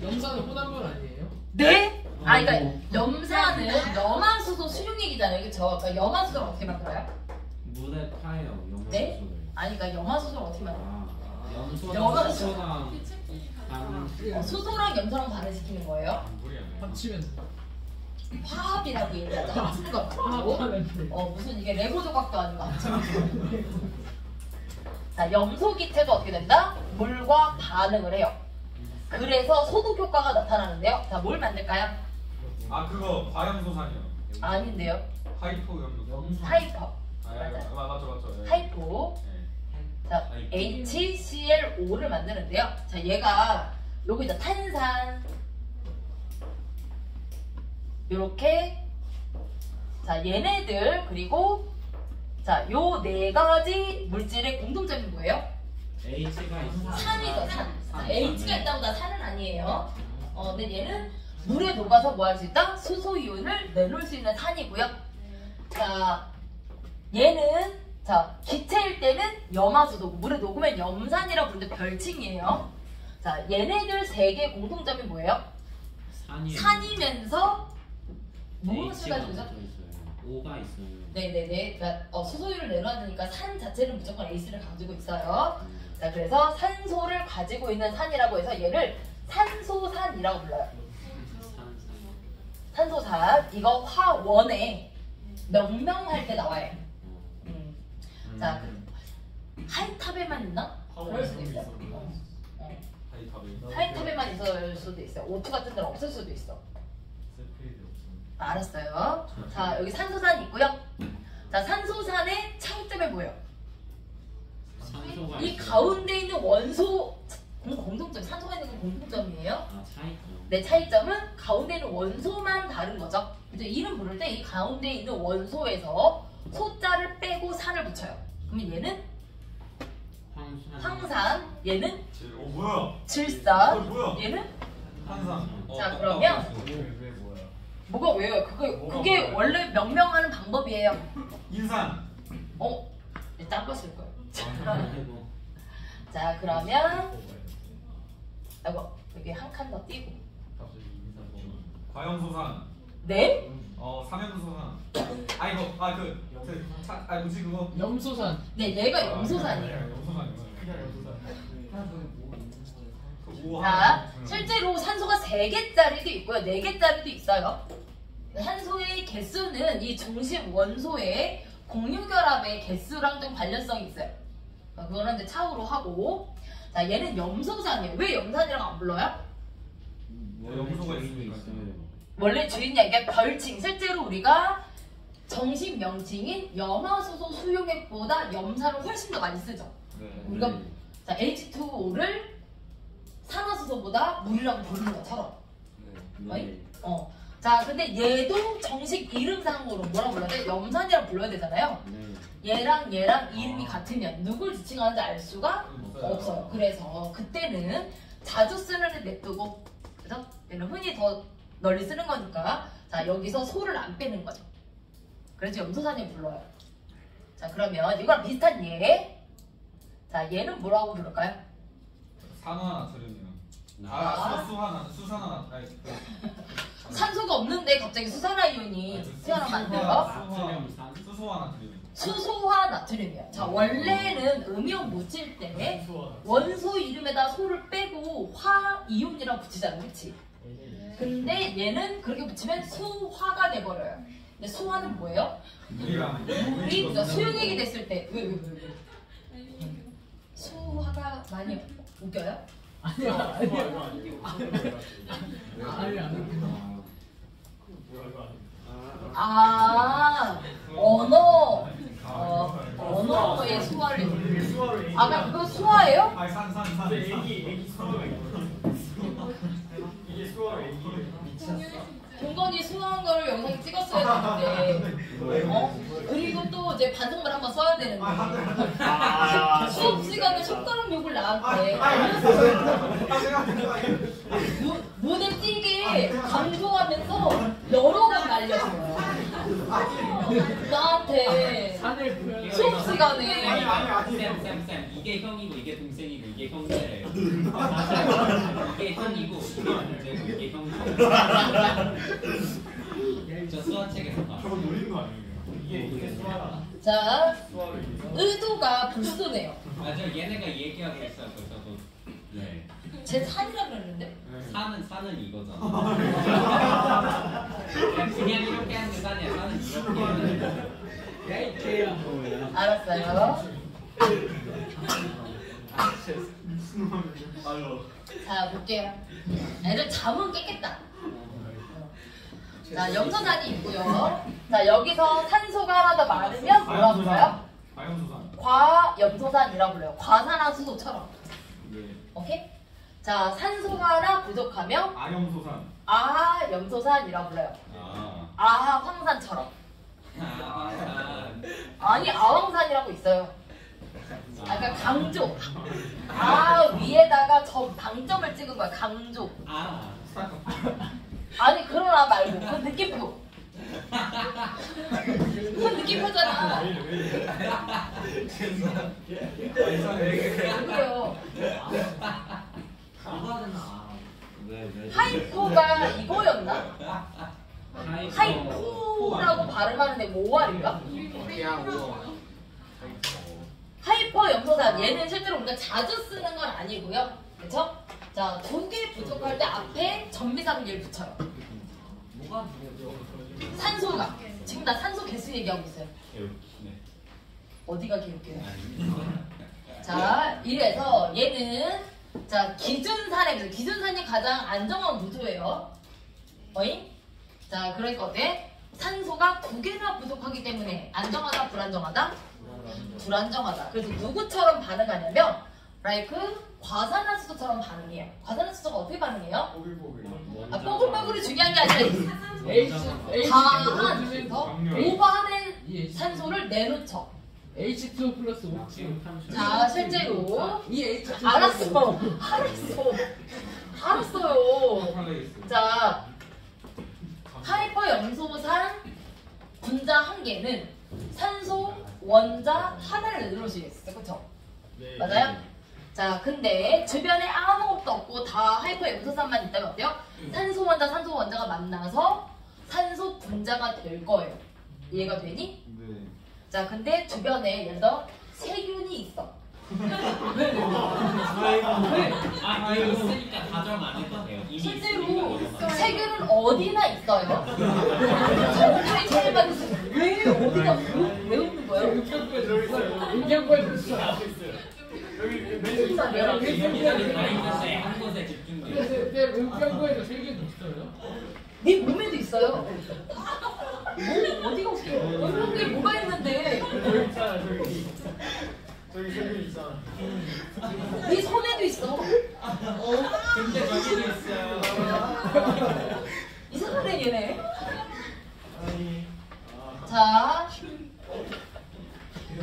염산은 혼합물 아니에요? 네? 그러니까 염산은 염화수소 수용액이잖아요. 그쵸? 그러니까 염화수소를 어떻게 만들어요? 물에 타요. 염소를. 네? 그러니까 염화수소를 어떻게 만들어요? 염소랑 대체품이 다른 수소랑 염소랑 반응시키는 거예요. 합치면 화합이라고 얘기하죠. 합치는 거 맞고. 무슨 이게 레고 조각도 아니고 합치는 거. 자, 염소 기체가 어떻게 된다? 물과 반응을 해요. 그래서 소독 효과가 나타나는데요. 자, 뭘 만들까요? 아 그거 과염소산이요. 아닌데요. 하이포 염소. 하이퍼. 맞죠 맞죠. 예. 하이포. 예. 자, HCl5를 만드는데요. 자, 얘가 요거 이제 탄산. 요렇게. 자, 얘네들 그리고 자, 요 네 가지 물질의 공통점이 뭐예요? H가 있어. 산이죠, 산. H가 있다고 다 산은 아니에요. 근데 얘는 물에 녹아서 뭐 할 수 있다? 수소이온을 내놓을 수 있는 산이고요. 자, 얘는 자, 기체일 때는 염화수소고 물에 녹으면 염산이라고 부르는데 별칭이에요. 자, 얘네들 세 개의 공통점이 뭐예요? 산이면서 무엇을 가지고 있어? O가 있어요. 네네네. 그러니까 수소율을 내려놨으니까 산 자체는 무조건 A를 가지고 있어요. 자, 그래서 산소를 가지고 있는 산이라고 해서 얘를 산소산이라고 불러요. 산소산. 이거 화원에 명명할 때 나와요. 자, 하이탑에만 있나? 그럴 수도 있어요. 하이탑에만 있을 수도 있어요. O2 같은 데는 없을 수도 있어. 알았어요. 자, 여기 산소산 있고요. 자, 산소산의 차이점이 뭐예요? 이 가운데 있는 원소 공통점, 산소가 있는 건 공통점이에요. 아, 차이점. 네, 차이점은 가운데 있는 원소만 다른 거죠. 이제 이름 부를 때 이 가운데 있는 원소에서 소자를 빼고 산을 붙여요. 그러면 얘는 황산, 얘는 뭐야? 질산, 뭐야? 얘는 항상. 자, 그러면 뭐가 왜요? 그게 원래 명명하는 방법이에요. 인산. 일단 껐을 거예요. 아이고. 자, 그러면 아이고, 여기 한 칸 더 띄고. 과염소산. 네? 삼염소산. 뭐지 그거? 염소산. 네, 얘가 염소산이에요. 염소산이요. 자, 실제로 산소가 3개짜리도 있고요. 4개짜리도 있어요. 산소의 개수는 이 중심 원소의 공유결합의 개수랑 좀 관련성이 있어요. 그거는 이제 차후로 하고. 자, 얘는 염소산이에요. 왜 염산이라고 안 불러요? 염소가 있으니까. 원래 주인이 이게 별칭. 실제로 우리가 정식 명칭인 염화수소 수용액보다 염산을 훨씬 더 많이 쓰죠. 우리가 자, H2O를 산화수소보다 물이라고 부르는 것처럼. 네. 자, 근데 얘도 정식 이름상으로 뭐라고 불러야 돼? 염산이라고 불러야 되잖아요. 네. 얘랑 이름이 같으면 누굴 지칭하는지 알 수가 없어요. 그래서 그때는 자주 쓰는 애 냅두고, 그래서 얘는 흔히 더 널리 쓰는 거니까, 자, 여기서 소를 안 빼는 거죠. 그래서 염소산이 불러요. 자, 그러면 이거랑 비슷한 얘. 자, 얘는 뭐라고 부를까요? 산화나트륨이요. 수산화. 산소가 없는데 갑자기 수산화이온이 튀어나오면 수소화나트륨. 수소화나트륨이에요. 자, 원래는 음이온 묻힐 때 원소 이름에다 소를 빼고 화이온이라고 붙이잖아요. 그치? 근데 얘는 그렇게 붙이면 수화가 돼버려요. 근데 수화는 뭐예요? 물이 수용액이 됐을 때 왜? 수화가 많이 웃겨요? 아니야. 언어의 수화를. 그거 수화예요? 아니 산. 애기 수화로. 이게 수화로 애기. 동건이 수화한 거를 영상에 찍었어야 되는데. 그리고 또 이제 반성문 한번 써야 되는데. 수업 시간에 손가락 욕을 나한테. 눈에 띄게 강조하면서 여러 번 날렸어요. 나한테 수업 시간에. 쌤 이게 형이고 이게 동생이고 이게 형제예요. 이게 형이고 이게 동생이고 이게 형제예요. 저 수화책에서 봐. 저거 노리는 거 아니에요? 이게 수화라. 자, 의도가 불순해요. 저 얘네가 얘기하고 있어요. 저도. 네. 제 산이라 그랬는데? 네. 산은 이거잖아. 그냥 이렇게 하는 게 산이야. 산은 이렇게. 야이 개야. 알았어요. 아유. 자, 볼게요. 애들 잠은 깼겠다. 자, 염소산이 있고요. 자, 여기서 산소가 하나 더 많으면 뭐라 불러요? 과염소산. 과염소산이라고 불러요. 과산화수소처럼. 네. 오케이? 자, 산소가 하나 부족하면 아염소산. 아염소산이라고 불러요. 아. 아황산처럼. 아. 아니, 아황산이라고 있어요. 그러니까 강조. 위에다가 방점을 찍은 거야. 강조. 아. 아니, 그러나 말고 그건 느낌표. 그건 느낌표잖아. 그래요. 하이포가 이거였나? 하이포라고 발음하는데 뭐 5알인가? 하이퍼 염소산. 얘는 실제로 우리가 자주 쓰는 건 아니고요. 그쵸? 자, 2개 부족할 때 앞에 전미사를 붙여요. 뭐가 산소가. 지금 나 산소 개수 얘기하고 있어요. 네. 어디가 개웃겨요? 자, 이래서 얘는 자, 기준산에 기준산이 가장 안정한 구조예요. 어이? 자, 그러니까 어때? 산소가 2개나 부족하기 때문에 안정하다, 불안정하다? 불안정하다. 그래서 누구처럼 반응하냐면 like 과산화수소처럼 반응해요. 과산화수소가 어떻게 반응해요? 뽀글뽀글이 중요한 게 아니라 과한 더 오버하는 산소를 내놓죠. H2O 플러스 옥시. 자, 실제로 이 H2O. 알았어요. 자, 하이퍼 염소산 분자 한 개는 산소 원자 하나를 내놓을 수 있어요. 그쵸? 네. 맞아요? 자, 근데 주변에 아무것도 없고 다 하이퍼 염소산만 있다면 어때요? 산소 원자가 만나서 산소 분자가 될 거예요. 이해가 되니? 네. 자, 근데 주변에 예를 들어 세균이 있어. 아, 이거 쓰니까 가정 안 해도 돼요. 이미 실제로 있으니까. 세균은 어디나 있어요. 정부의 체험만 있어요. 왜 어디나 왜 없는 거예요? 은경구에도 있어. 무슨 말이야? 여기저기 다 있는데 한 곳에 집중돼. 근데 은경구에도 세균이 있어요? 네 몸에도 있어요. 뭐 어디가 없어요? 얼굴에 뭐가 있는데? 저기 세균 있잖아. 네 손에도 있어. 근데 저기도 있어요. 이상하네 얘네. 아니.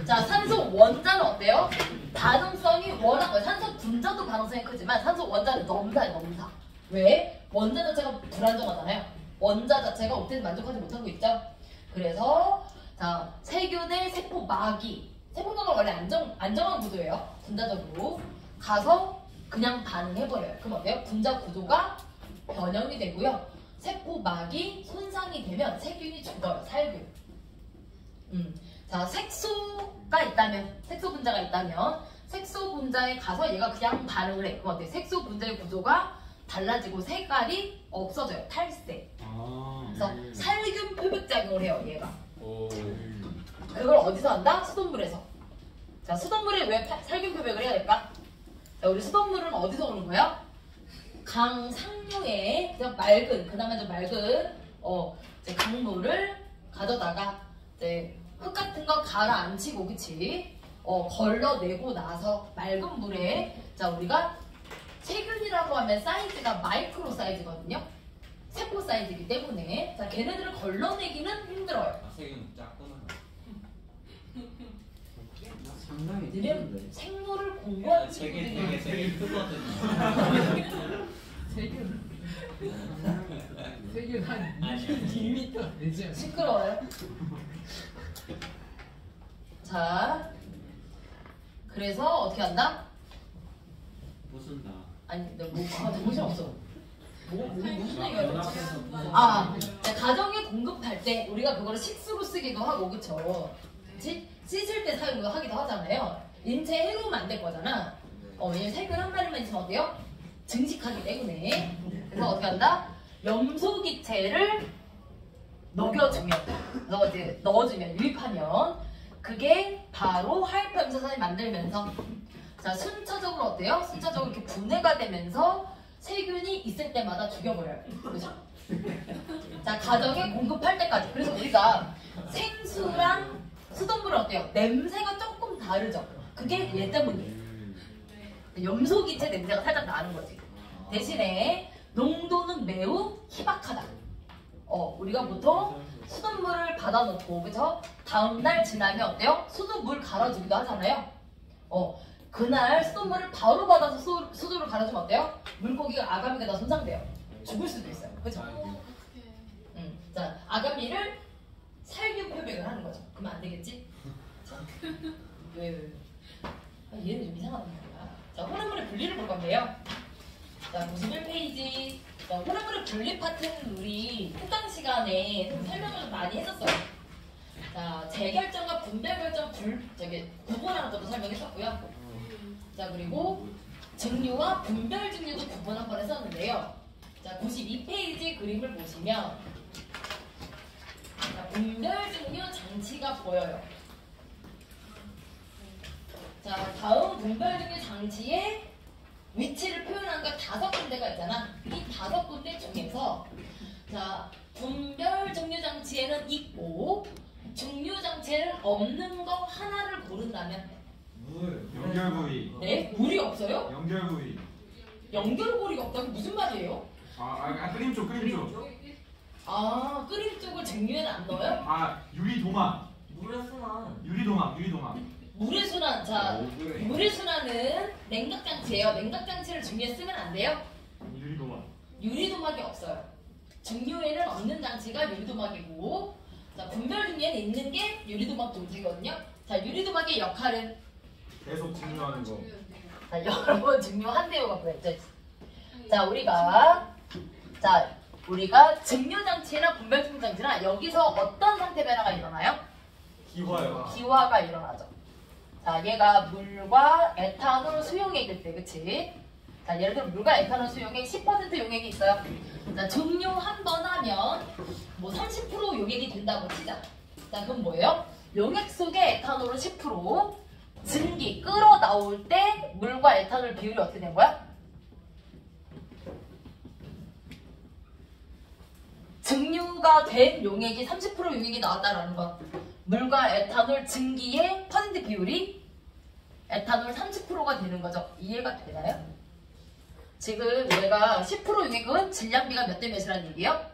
자, 산소 원자는 어때요? 반응성이 워낙 산소 분자도 반응성이 크지만 산소 원자는 넘사예요, 넘사. 왜? 원자 자체가 불안정하잖아요. 원자 자체가 옥테인 만족하지 못하고 있죠. 그래서 자, 세균의 세포막이 세포막은 원래 안정한 구조예요. 분자적으로 가서 그냥 반응해버려요. 그럼 어때요? 분자 구조가 변형이 되고요. 세포막이 손상이 되면 세균이 죽어요. 살균. 자, 색소가 있다면, 색소 분자가 있다면 색소 분자에 가서 얘가 그냥 반응을 해. 그럼 어때? 색소 분자의 구조가 달라지고 색깔이 없어져요. 탈색. 그래서 살균 표백작용을 해요. 얘가. 오. 그걸 어디서 한다? 수돗물에서. 자, 수돗물에 왜 살균 표백을 해야 될까? 자, 우리 수돗물은 어디서 오는 거예요? 강 상류에 그냥 맑은, 그나마 좀 맑은 이제 강물을 가져다가 이제 흙 같은 거 가라앉히고, 그치? 걸러내고 나서 맑은 물에, 자, 우리가 세균이라고 하면 사이즈가 마이크로 사이즈거든요. 세포 사이즈이기 때문에 자, 걔네들을 걸러내기는 힘들어요. 아, 세균 작구나. 상당히 얘는 생물을 공부하는 되게 친구들이 되게 크거든요. 세균 한 아니. 2m 되지 않아? 시끄러워요. 자, 그래서 어떻게 한다? 부순다. 아니, 정신 없어. 무슨 얘기야? 연합해서 자, 가정에 공급할 때 우리가 그거를 식수로 쓰기도 하고, 그쵸? 그치? 씻을 때 사용하기도 하잖아요. 인체에 해로우면 안 될 거잖아. 왜냐면 세균 한 마리만 있으면 어때요? 증식하기 때문에. 그래서 어떻게 한다? 염소기체를 녹여주면, 그래서 이제 넣어주면, 유입하면 그게 바로 하이퍼 염소산이 만들면서, 자, 순차적으로 어때요? 순차적으로 이렇게 분해가 되면서 세균이 있을 때마다 죽여버려요. 그죠? 자, 가정에 공급할 때까지. 그래서 우리가 생수랑 수돗물은 어때요? 냄새가 조금 다르죠? 그게 얘 때문이에요. 염소기체 냄새가 살짝 나는 거지. 대신에 농도는 매우 희박하다. 우리가 보통 수돗물을 받아놓고, 그죠? 다음날 지나면 어때요? 수돗물 갈아주기도 하잖아요. 그날 수돗물을 바로 받아서 수도를 갈아주면 어때요? 물고기가 아가미가 다 손상돼요. 죽을 수도 있어요. 그죠? 자, 아가미를 살균 표백을 하는 거죠. 그러면 안 되겠지? 자, 왜? 얘는 좀 이상하단 말이야. 자, 호르몬의 분리를 볼 건데요. 자, 91페이지. 자, 호르몬의 분리 파트는 우리 특강 시간에 좀 설명을 좀 많이 했었어요. 자, 재결정과 분별결정 구분하는 것도 설명했었고요. 자, 그리고 증류와 분별 증류도 구분 한번 했었는데요. 자, 92페이지 그림을 보시면, 자, 분별 증류 장치가 보여요. 자, 다음 분별 증류 장치의 위치를 표현한 거 5군데가 있잖아. 이 5군데 중에서, 자, 분별 증류 장치에는 있고 증류 장치에는 없는 거 하나를 고른다면, 연결 부위. 네? 물이 없어요? 연결 부위. 연결고리가 없다고 무슨 말이에요? 끓임 쪽. 아, 끓일 쪽을 증류에는 안 넣어요? 유리도막. 물에 순환. 유리도막. 물의 순환. 자, 물의 순환은 냉각장치예요. 냉각장치를 증류에 쓰면 안 돼요? 유리도막. 유리도막이 없어요. 증류에는 없는 장치가 유리도막이고, 자, 분별 증류에는 있는 게 유리도막 장치거든요. 자, 유리도막의 역할은 계속 증류하는 거. 자, 여러 번 증류한대요가 보였죠. 자, 우리가 증류장치나 분별증류장치나 여기서 어떤 상태 변화가 일어나요? 기화요. 기화가 일어나죠. 자, 얘가 물과 에탄올 수용액일 때, 그치? 자, 예를 들어 물과 에탄올 수용액 10% 용액이 있어요. 자, 증류 한 번 하면 뭐 30% 용액이 된다고 치자. 자, 그럼 뭐예요? 용액 속에 에탄올은 10%, 증기 끓어 나올 때 물과 에탄올 비율이 어떻게 된 거야? 증류가 된 용액이 30% 용액이 나왔다라는 거. 물과 에탄올 증기의 퍼센트 비율이 에탄올 30%가 되는 거죠. 이해가 되나요? 지금 얘가 10% 용액은 질량비가 몇 대 몇이라는 얘기예요?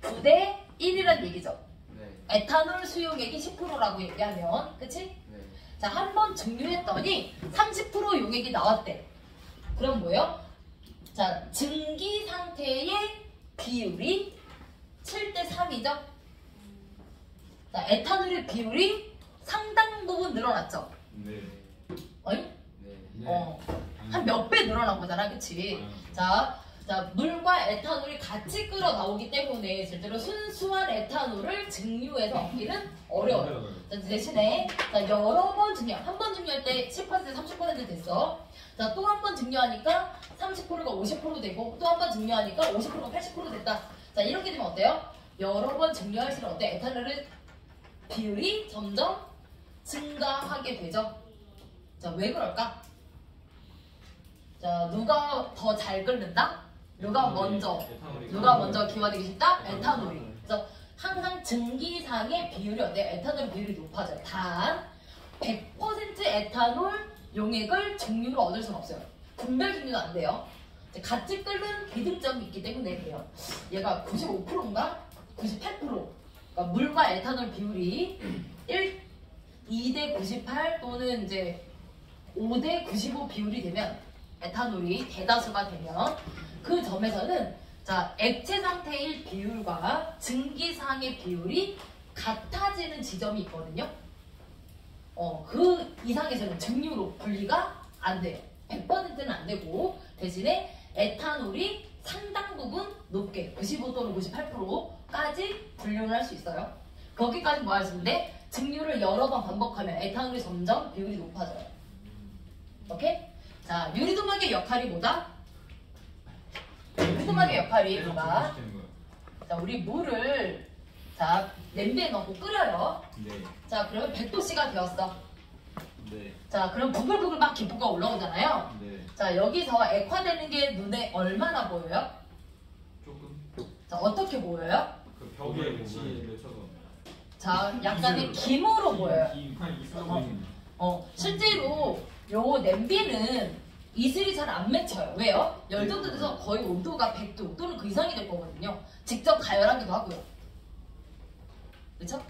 9대 1이라는 얘기죠. 네. 에탄올 수용액이 10%라고 얘기하면, 그치? 네. 자, 한 번 증류했더니 30% 용액이 나왔대. 그럼 뭐예요? 자, 증기 상태의 비율이 7대 3이죠? 자, 에탄올의 비율이 상당 부분 늘어났죠? 네. 어이? 네. 한 몇 배 늘어난 거잖아, 그치? 자, 물과 에탄올이 같이 끓어 나오기 때문에 실제로 순수한 에탄올을 증류해서 얻기는 어려워요. 자, 대신에 여러 번 증류, 한 번 증류할 때 10%, 30% 됐어. 자, 또 한 번 증류하니까 30%가 50% 되고, 또 한 번 증류하니까 50%가 80% 됐다. 자, 이렇게 되면 어때요? 여러 번 증류할수록 어때? 에탄올의 비율이 점점 증가하게 되죠. 자, 왜 그럴까? 자, 누가 더 잘 끓는다? 누가 먼저 기화되기 쉽다? 에탄올이. 그래서 항상 증기상의 비율이 어때요? 에탄올 비율이 높아져요. 단 100% 에탄올 용액을 증류로 얻을 수는 없어요. 분별 증류도 안 돼요. 같이 끓는 기등점이 있기 때문에 그래요. 얘가 95%인가? 98%. 그러니까 물과 에탄올 비율이 2대 98 또는 이제 5대 95 비율이 되면, 에탄올이 대다수가 되면 그 점에서는 자, 액체 상태의 비율과 증기상의 비율이 같아지는 지점이 있거든요. 그 이상에서는 증류로 분리가 안 돼요. 100%는 안 되고, 대신에 에탄올이 상당 부분 높게 95 또는 98%까지 분류를 할 수 있어요. 거기까지 뭐 할 수 있는데, 증류를 여러 번 반복하면 에탄올이 점점 비율이 높아져요. 오케이? 자, 유리도막의 역할이 뭐다? 큼큼하게 역할이 계속 뭐가? 분해시키는 거야. 자, 우리 물을 자 냄비에 넣고 끓여요. 네. 자, 그러면 100도씨가 되었어. 네. 자, 그럼 부글부글 막 기포가 올라오잖아요. 네. 자, 여기서 액화되는 게 눈에 얼마나 보여요? 조금 자, 어떻게 보여요? 그 벽에 맺혀서. 자, 약간의 김으로 보여요. 한 있어 보이는. 실제로 요 냄비는 이슬이 잘 안 맺혀요. 왜요? 열정도 돼서 거의 온도가 100도 또는 그 이상이 될 거거든요. 직접 가열하기도 하고요. 그렇죠?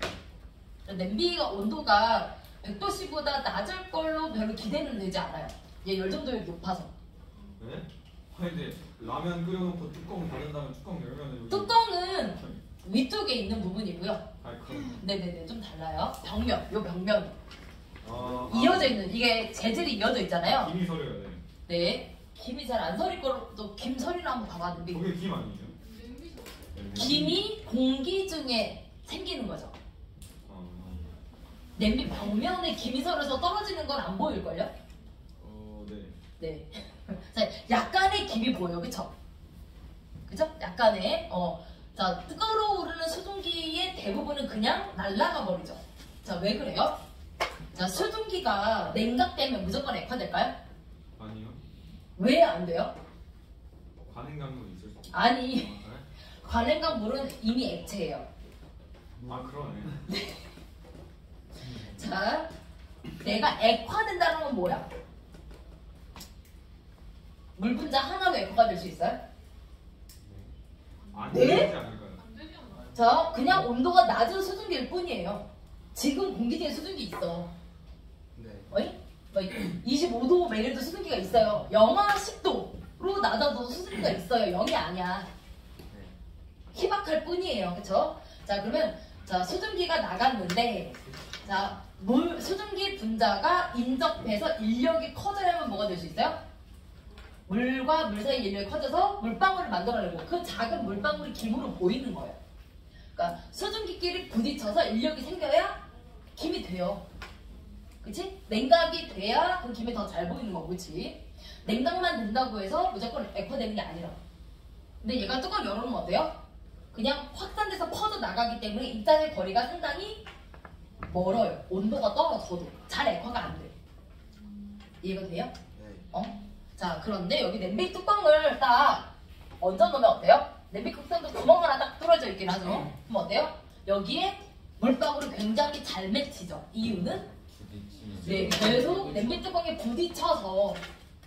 냄비가 온도가 100도씨보다 낮을 걸로 별로 기대는 되지 않아요. 얘 열정도율이 높아서. 네? 아니 근데 라면 끓여놓고 뚜껑 닫은 다음에 뚜껑 열면은 여기. 뚜껑은 위쪽에 있는 부분이고요. 아니 그럼. 네네네, 좀 달라요. 벽면, 요 벽면 이어져 이어져 있는 이게 재질이 이어져 있잖아요. 김이 서려야 돼. 네, 김이 잘 안 서릴 거로 또 김서리나 한번 봐봤는데 저게 김 아니죠? 냄비죠. 김이 공기 중에 생기는 거죠. 냄비 벽면에 김이 서려서 떨어지는 건 안 보일걸요? 네. 네. 자, 약간의 김이 보여요, 그쵸? 그쵸? 약간의 자, 끓어오르는 수증기의 대부분은 그냥 날아가 버리죠. 자, 왜 그래요? 자, 수증기가 냉각되면 무조건 액화될까요? 아니요. 왜 안 돼요? 관행강도 있을 수. 아니, 관행강 물은 이미 액체예요. 아 그러네. 자, 내가 액화된다는 건 뭐야? 물 분자 하나로 액화가 될 수 있어요? 안 네? 되지 않을까요? 안 되려나? 자, 그냥 온도가 낮은 수증기일 뿐이에요. 지금 공기 중에 수증기 있어. 네. 어이? 25도 매일도 수증기가 있어요. 영하 10도로 낮아도 수증기가 있어요. 0이 아니야. 희박할 뿐이에요. 그쵸? 자, 그러면 자, 수증기가 나갔는데 자, 수증기 분자가 인접해서 인력이 커져야만 뭐가 될 수 있어요? 물과 물 사이 인력이 커져서 물방울을 만들어내고 그 작은 물방울이 김으로 보이는 거예요. 그러니까 수증기끼리 부딪혀서 인력이 생겨야 김이 돼요. 그치? 냉각이 돼야 그 김이 더 잘 보이는 거고, 그치? 냉각만 된다고 해서 무조건 액화되는 게 아니라. 근데 얘가 뚜껑 열어놓으면 어때요? 그냥 확산돼서 퍼져 나가기 때문에 입자의 거리가 상당히 멀어요. 온도가 떨어져도 잘 액화가 안 돼. 이해가 돼요? 네. 자, 그런데 여기 냄비 뚜껑을 딱 얹어놓으면 어때요? 냄비 뚜껑도 구멍 하나 딱 뚫어져 있긴 하죠. 그럼 어때요? 여기에 물방울이 굉장히 잘 맺히죠. 이유는 네, 계속 냄비 뚜껑에 부딪혀서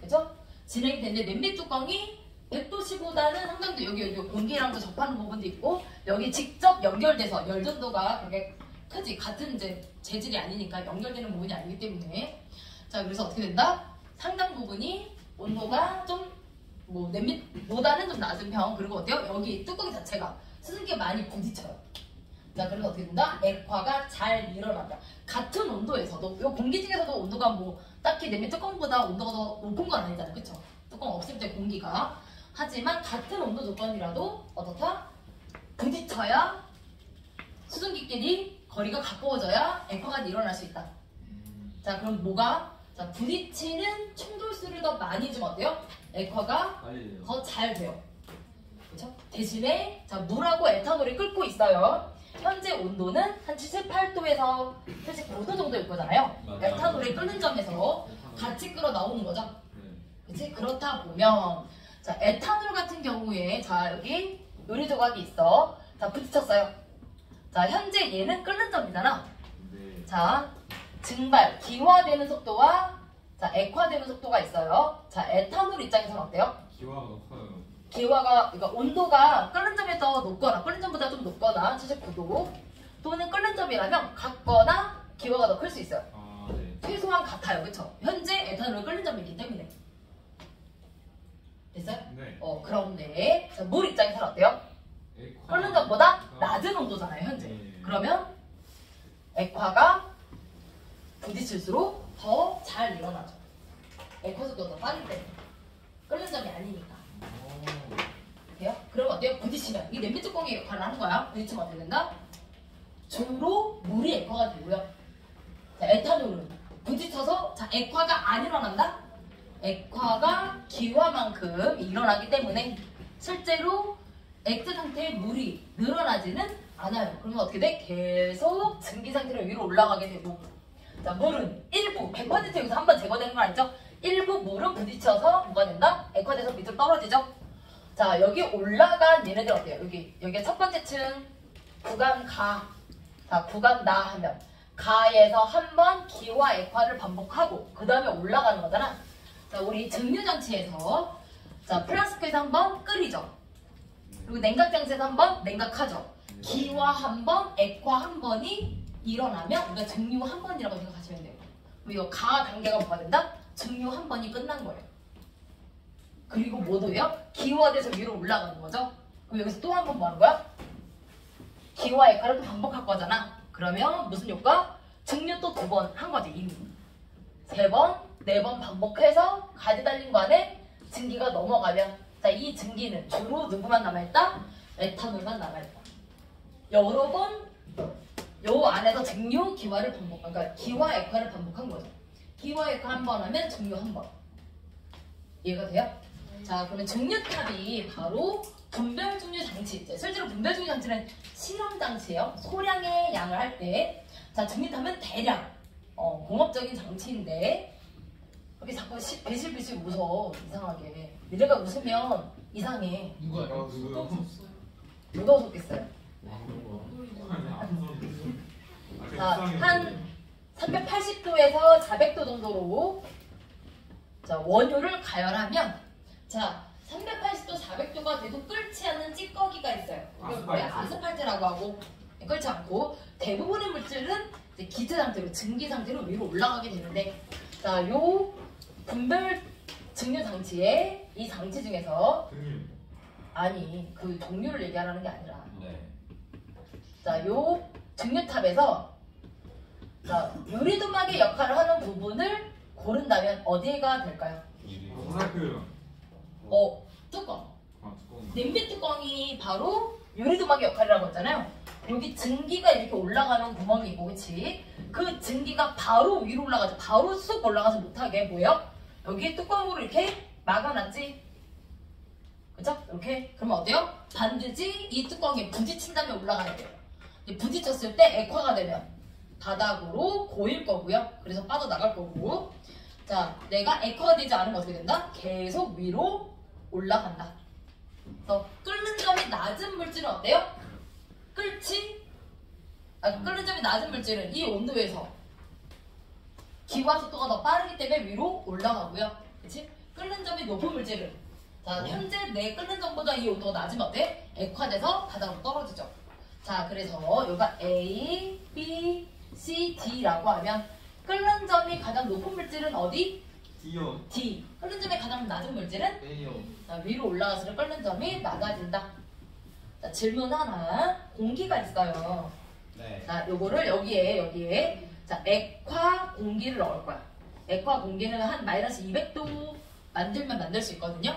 그죠? 진행이 되는데 냄비 뚜껑이 100도씨보다는 한강도 여기 공기랑도 접하는 부분도 있고 여기 직접 연결돼서 열전도가 그렇게 크지 같은 이제 재질이 아니니까 연결되는 부분이 아니기 때문에 자, 그래서 어떻게 된다? 상당 부분이 온도가 좀 뭐 냄비보다는 좀 낮은 편. 그리고 어때요? 여기 뚜껑 자체가 수증기가 많이 부딪혀요. 자, 그래서 어떻게 된다? 액화가 잘 일어난다. 같은 온도에서도 이 공기 중에서도 온도가 뭐 딱히 냄비 뚜껑보다 온도가 더 높은 건 아니잖아요. 그쵸? 뚜껑 없을 때 공기가 하지만 같은 온도 조건이라도 어떻다? 부딪혀야 수증기끼리 거리가 가까워져야 액화가 일어날 수 있다. 자, 그럼 뭐가? 자, 부딪히는 충돌수를 더 많이 주면 어때요? 액화가 빨리 돼요. 더 잘 돼요. 그렇죠? 대신에 자, 물하고 에탄올이 끓고 있어요. 현재 온도는 한 78도에서 79도 정도 일 거잖아요. 맞아요. 에탄올이 끓는 점에서 같이 끓어 나오는 거죠. 네. 그치? 그렇다 보면 자, 에탄올 같은 경우에 자, 여기 요리 조각이 있어. 자, 부딪혔어요. 자, 현재 얘는 끓는 점이잖아. 네. 자, 증발, 기화되는 속도와 자, 액화되는 속도가 있어요. 자, 에탄올 입장에서는 어때요? 기화가 더 커요. 기화가, 그러니까 온도가 끓는 점이 더 높거나 끓는 점보다 좀 높거나 79도 또는 끓는 점이라면 같거나 기화가 더 클 수 있어요. 아 네. 최소한 같아요. 그쵸? 현재 에탄올은 끓는 점이 있기 때문에. 됐어요? 네. 그런데 자, 물 입장에서는 어때요? 끓는 점보다 낮은 온도잖아요, 현재. 네. 그러면 액화가 부딪힐수록 더 잘 일어나죠. 액화 속도가 더 빠르기 때문에. 끓는 점이 아니니까. 돼요? 그럼 어때요? 부딪히면. 이게 냄비 뚜껑이 역할을 하는 거야. 부딪히면 어떻게 된다? 주로 물이 액화가 되고요. 자, 에탄올은 부딪혀서 자, 액화가 안 일어난다? 액화가 기화만큼 일어나기 때문에 실제로 액체 상태의 물이 늘어나지는 않아요. 그러면 어떻게 돼? 계속 증기 상태로 위로 올라가게 되고, 자, 물은 일부 100% 여기서 한번 제거되는 거 아니죠? 일부 물은 부딪혀서 뭐가 된다? 액화돼서 밑으로 떨어지죠? 자, 여기 올라간 얘네들 어때요? 여기 첫 번째 층 구간 가. 자, 구간 나 하면 가에서 한번 기와 액화를 반복하고 그 다음에 올라가는 거잖아. 자, 우리 증류장치에서 자, 플라스크에서 한번 끓이죠. 그리고 냉각장치에서 한번 냉각하죠. 기와 한 번, 액화 한 번이 일어나면 우리가 증류 한 번이라고 생각하시면 돼요. 이거 가 단계가 뭐가 된다? 증류 한 번이 끝난 거예요. 그리고 뭐도요? 기화돼서 위로 올라가는 거죠. 그럼 여기서 또 한 번 뭐 하는 거야? 기와 액화를 또 반복할 거잖아. 그러면 무슨 효과? 증류 또 2번 한 거지 이미. 3번, 4번 반복해서 가지 달린 거 안에 증기가 넘어가면, 자, 이 증기는 주로 누구만 남아있다? 에탄올만 남아있다. 여러 번 요 안에서 증류, 기화를 그러니까 기화, 액화를 반복한 거죠. 기화, 액화 한 번 하면 증류 한 번. 이해가 돼요? 자, 그러면 증류탑이 바로 분별 증류 장치. 실제로 분별 증류 장치는 실험 장치예요. 소량의 양을 할 때. 자, 증류탑은 대량 공업적인 장치인데 이렇게 자꾸 비실비실 웃어. 이상하게. 니네가 웃으면 이상해. 누가 누가 웃었겠어요? 자, 한 380도에서 400도 정도로 자, 원유를 가열하면, 자, 380도, 400도가 돼도 끓지 않는 찌꺼기가 있어요. 이걸 왜 아스팔트라고 하고, 끓지 않고 대부분의 물질은 이제 기체 상태로, 증기 상태로 위로 올라가게 되는데, 자, 요 분별 증류 장치에 이 장치 중에서 아니 그 종류를 얘기하라는 게 아니라, 자, 요 증류탑에서 자, 유리도막의 역할을 하는 부분을 고른다면 어디가 될까요? 뚜껑. 냄비 뚜껑이 바로 유리도막의 역할이라고 했잖아요. 여기 증기가 이렇게 올라가는 구멍이고, 그치? 그 증기가 바로 위로 올라가죠. 바로 쑥 올라가서 못하게 뭐예요? 여기 뚜껑으로 이렇게 막아놨지? 그죠? 이렇게. 그러면 어때요? 반드시 이 뚜껑에 부딪힌 다음에 올라가야 돼요. 부딪혔을 때 액화가 되면 바닥으로 고일 거고요. 그래서 빠져나갈 거고. 자, 내가 액화가 되지 않으면 어떻게 된다? 계속 위로 올라간다. 그래서 끓는 점이 낮은 물질은 어때요? 끓는 점이 낮은 물질은 이 온도에서 기화 속도가 더 빠르기 때문에 위로 올라가고요. 그치? 끓는 점이 높은 물질은, 자, 현재 내 끓는 점보다 이 온도가 낮으면 어때? 액화돼서 바닥으로 떨어지죠. 자, 그래서 여기가 A, B, C, D라고 하면 끓는 점이 가장 높은 물질은 어디? D요. D. 끓는 점이 가장 낮은 물질은? A요. 자, 위로 올라갈수록 끓는 점이 낮아진다. 자, 질문 하나. 공기가 있어요. 네. 자, 요거를 여기에 자, 액화 공기를 넣을 거야. 액화 공기는 한 마이너스 200도 만들면 만들 수 있거든요.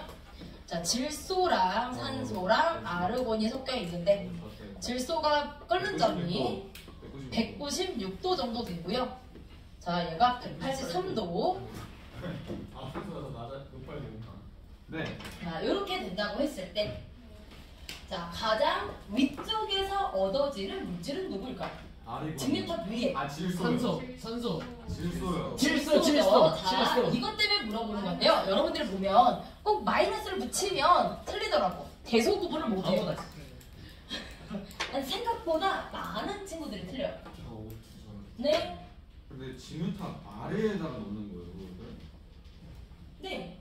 자, 질소랑 산소랑 아르곤이 섞여 있는데, 질소가 끓는 점이 196도 정도 되고요. 자, 얘가 183도. 네. 자, 이렇게 된다고 했을 때, 자, 가장 위쪽에서 얻어지는 물질은 누구일까요? 증류탑 위에. 산소. 질소요. 자, 이것 때문에 물어보는 건데요. 여러분들이 보면 꼭 마이너스를 붙이면 틀리더라고. 대소 구분을 못해요. 생각보다 많은 친구들이 틀려요. 네? 근데 진유탑 아래에다가 넣는 거예요, 그거를? 네.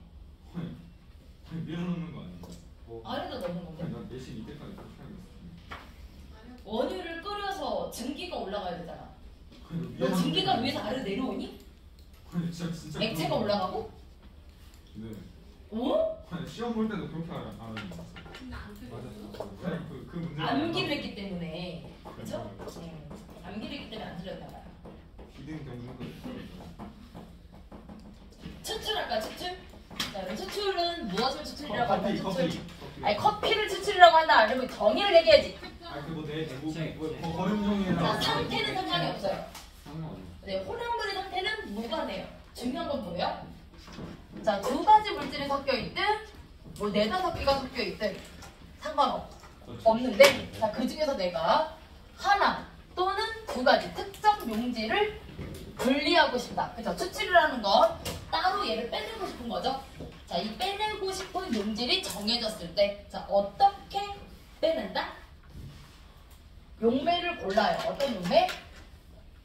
아니, 밀어넣는 거 아니에요? 아래다 넣는 건데. 난 대신 이때까지 그렇게 하고 있어. 원유를 끓여서 증기가 올라가야 되잖아. 너 너 증기가 위에서 아래로 내려오니? 아니, 진짜 액체가 올라가고? 네. 어? 아니, 시험 볼 때도 그렇게 안 하는 거 같아요. 근데 안 틀려. 맞았어. 그 문제. 암기를 했기 때문에. 그쵸? 암기를 했기 때문에 안 틀렸나 봐요. 비등 경쟁도. 추출할까, 추출? 자, 그럼 추출은 무엇을 추출이라고 한다? 커피, 추출. 커피. 아니, 커피를 추출이라고 한다. 아니면 정의를 얘기해야지. 아니 그뭐내 거름종이나. 자, 상태는 상관이 없어요. 상관없어. 네, 혼합물의 상태는 무관해요. 중요한 건 뭐예요? 자, 두 가지 물질이 섞여 있든, 뭐 4-5개가 섞여 있든, 상관없는데 자, 그 중에서 내가 하나 또는 두 가지 특정 용지를 분리하고 싶다. 그죠? 추출이라는 건 따로 얘를 빼내고 싶은 거죠. 자, 이 빼내고 싶은 용질이 정해졌을 때, 자, 어떻게 빼낸다? 용매를 골라요. 어떤 용매?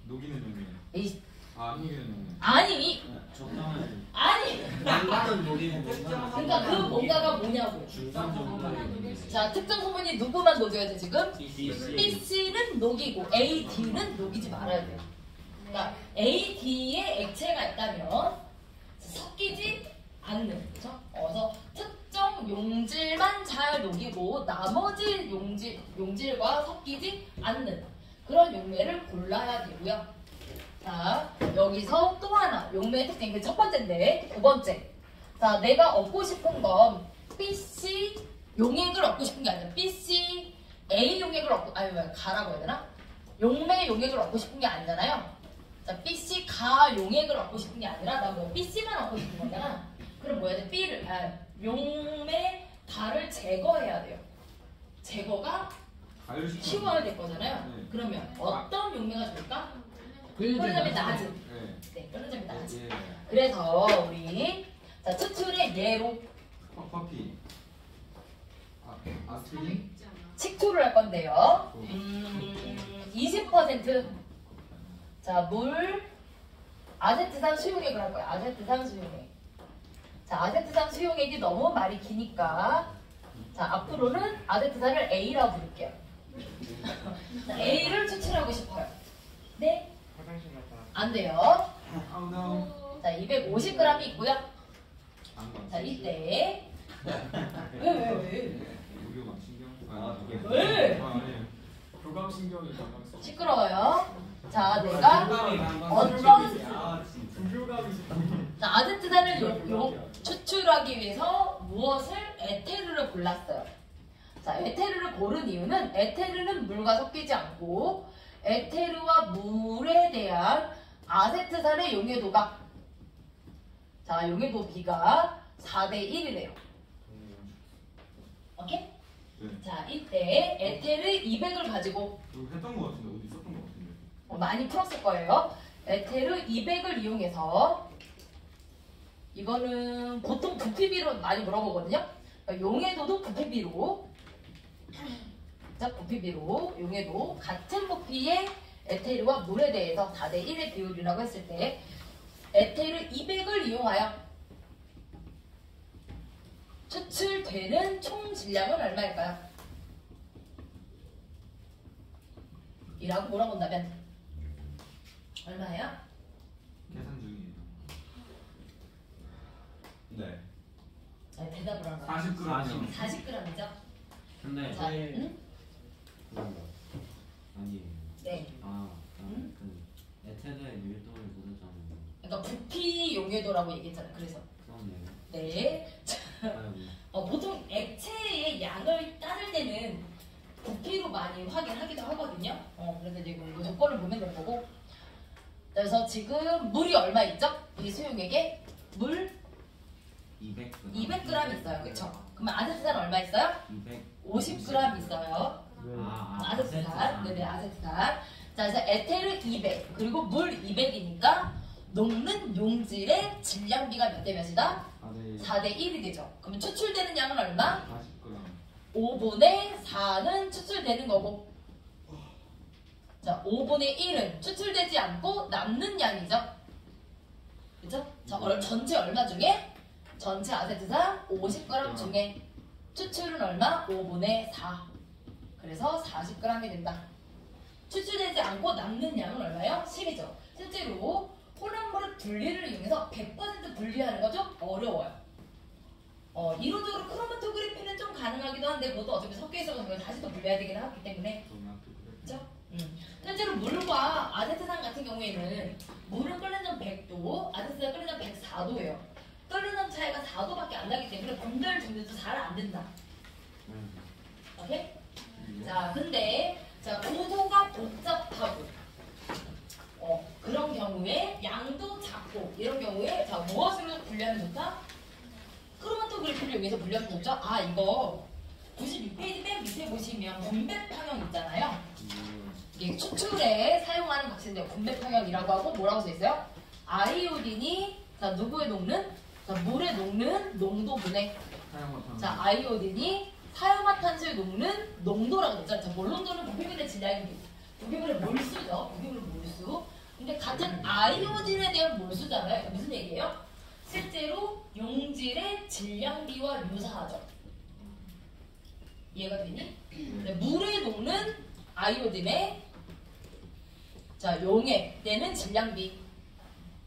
녹이는 용매. 에이, 아, 녹이는 용매. 아니, 적당한 아니. 뭔가는 녹이는 뭔가. 그러니까 그 뭔가가 뭐냐고요. 중간 정도. 자, 특정 소문이 누구만 녹여야지 지금? B, C. B, C는 녹이고 A, D는 녹이지 말아야 돼요. 그러니까 A, D에 액체가 있다면 섞이지 않는, 그렇죠? 그래서 특정 용질만 잘 녹이고 나머지 용질과 섞이지 않는 그런 용매를 골라야 되고요. 자, 여기서 또 하나 용매의 특징, 그 첫 번째인데 두 번째. 자, 내가 얻고 싶은 건 BC 용액을 얻고 싶은 게 아니라 BC A 용액을 얻고, 아니 왜 가라고 해야 되나? 용매 용액을 얻고 싶은 게 아니잖아요. 자, BC 가 용액을 얻고 싶은 게 아니라 나 뭐 BC만 얻고 싶은 거잖아. 그럼 뭐 해야 돼? B를 용매 가를 제거해야 돼요. 제거가 쉬워야 될 거잖아요. 네. 그러면 어떤 용매가 좋을까? 끓는 끓는 점이 낮은 낮은. 네. 네, 끓는 점이 낮은. 예. 그래서 우리 자, 추출의 예로 커피. 아스피린. 식초를 할 건데요. 20% 자, 물 아세트산 수용액을 할 거예요. 아세트산 수용액. 자, 아세트산 수용액이 너무 말이 기니까 자, 앞으로는 아세트산을 A라고 부를게요. 자, A를 추출하고 싶어요. 네? 화장실 갔다. 안 돼요. Oh no. 자, 250g이 있고요. 안 가. 자, 이때 왜? 무료가 신경. 왜? 아니에요. 교감신경이 강강. 시끄러워요. 자, 내가 어떤 불교감이 자, 아세트산을 추출하기 위해서 무엇을? 에테르를 골랐어요. 자, 에테르를 고른 이유는 에테르는 물과 섞이지 않고 에테르와 물에 대한 아세트산의 용해도가 자, 용해도 B가 4대 1이래요. 오케이? 네. 자, 이때 에테르 200을 가지고 이거 했던 거 같은데 어디 있었던 거 같은데. 많이 풀었을 거예요. 에테르 200을 이용해서 이거는 보통 부피비로 많이 물어보거든요. 그러니까 용해도도 부피비로 자, 부피비로 용해도 같은 부피의 에테르와 물에 대해서 4대 1의 비율이라고 했을 때 에테르 200을 이용하여 추출되는 총 질량은 얼마일까요? 이라고 물어본다면 얼마예요? 계산 중이에요. 네. 아, 대답을 하나. 40g. 40g이죠? 근데 자, 응? 아니. 네. 그 에테르의 밀도를 모르잖아요. 그러니까 부피 용해도라고 얘기했잖아요. 그래서 그러네요. 네. 아이고. 보통 액체의 양을 따를 때는 부피로 많이 확인하기도 하거든요. 그래서 이제 이거 조건을 보면 되는 거고. 그래서 지금 물이 얼마 있죠? 이 수용액에 물 200g 있어요. 그쵸? 그러면 아세트산 얼마 있어요? 50g 있어요. 아세트산. 네네, 아세트산. 자, 그래서 에테르 200 그리고 물 200이니까 녹는 용질의 질량비가 몇 대 몇이다? 4대 1이 되죠. 그러면 추출되는 양은 얼마? 40g. 5분의 4는 추출되는 거고, 자, 5분의 1은 추출되지 않고 남는 양이죠. 그죠? 자, 전체 얼마 중에? 전체 아세트산 50g 중에 추출은 얼마? 5분의 4. 그래서 40g이 된다. 추출되지 않고 남는 양은 얼마요? 10이죠. 실제로 혼합물의 분리를 이용해서 100% 분리하는 거 좀 어려워요. 이론적으로 크로마토그래피는 좀 가능하기도 한데 그것도 어차피 섞여 있어서 다시 또 분리해야 되긴 하기 때문에 그렇죠? 실제로 물과 아세트산 같은 경우에는 물은 끓는 점 100도, 아세트산 끓는 점 104도예요. 끓는 점 차이가 4도밖에 안 나기 때문에 분별 준비도 잘 안 된다. 오케이? 자, 근데 자, 구도가 복잡하고 그런 경우에 양도 작고 이런 경우에 자, 무엇으로 분리하면 좋다? 크로마토그래피를 이용해서 분리하면 좋죠? 아, 이거 96페이지 맨 밑에 보시면 분배 평형 있잖아요. 이게 추출에 사용하는 값인데 분배 평형이라고 하고 뭐라고 써 있어요? 아이오딘이 자 누구에 녹는? 자 물에 녹는 농도분의 자 아이오딘이 사용화탄소에 녹는 농도라고 했잖아요. 자 몰농도는 부피분의 질량이 부피분의 몰수죠. 부피분의 몰수. 근데 같은 아이오딘에 대한 몰수잖아요. 무슨 얘기예요? 실제로 용질의 질량비와 유사하죠. 이해가 되니? 네, 물에 녹는 아이오딘의 자 용액 내는 질량비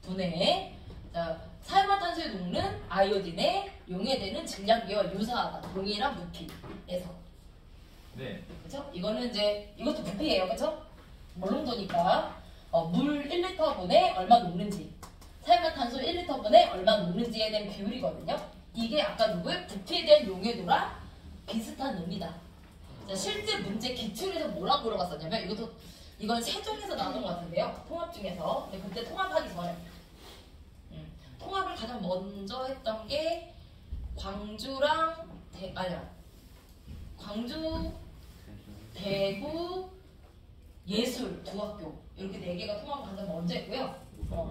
분해 자 사용화탄소에 녹는 아이오딘의 용해되는 질량비와 유사하다. 동일한 부피에서. 네. 그렇죠? 이거는 이제 이것도 부피예요. 그렇죠? 몰농도니까 물 1리터분에 얼마 녹는지 사용화탄소 1리터분에 얼마 녹는지에 대한 비율이거든요. 이게 아까 누구의 부피에 대한 용해도랑 비슷한 의미다. 자, 실제 문제 기출에서 뭐라고 물어봤었냐면 이건 세종에서 나온 것 같은데요. 통합 중에서. 근데 그때 통합하기 전에 통합을 가장 먼저 했던 게 광주랑 광주, 대구, 예술 두 학교 이렇게 네 개가 통합을 가장 먼저 했고요.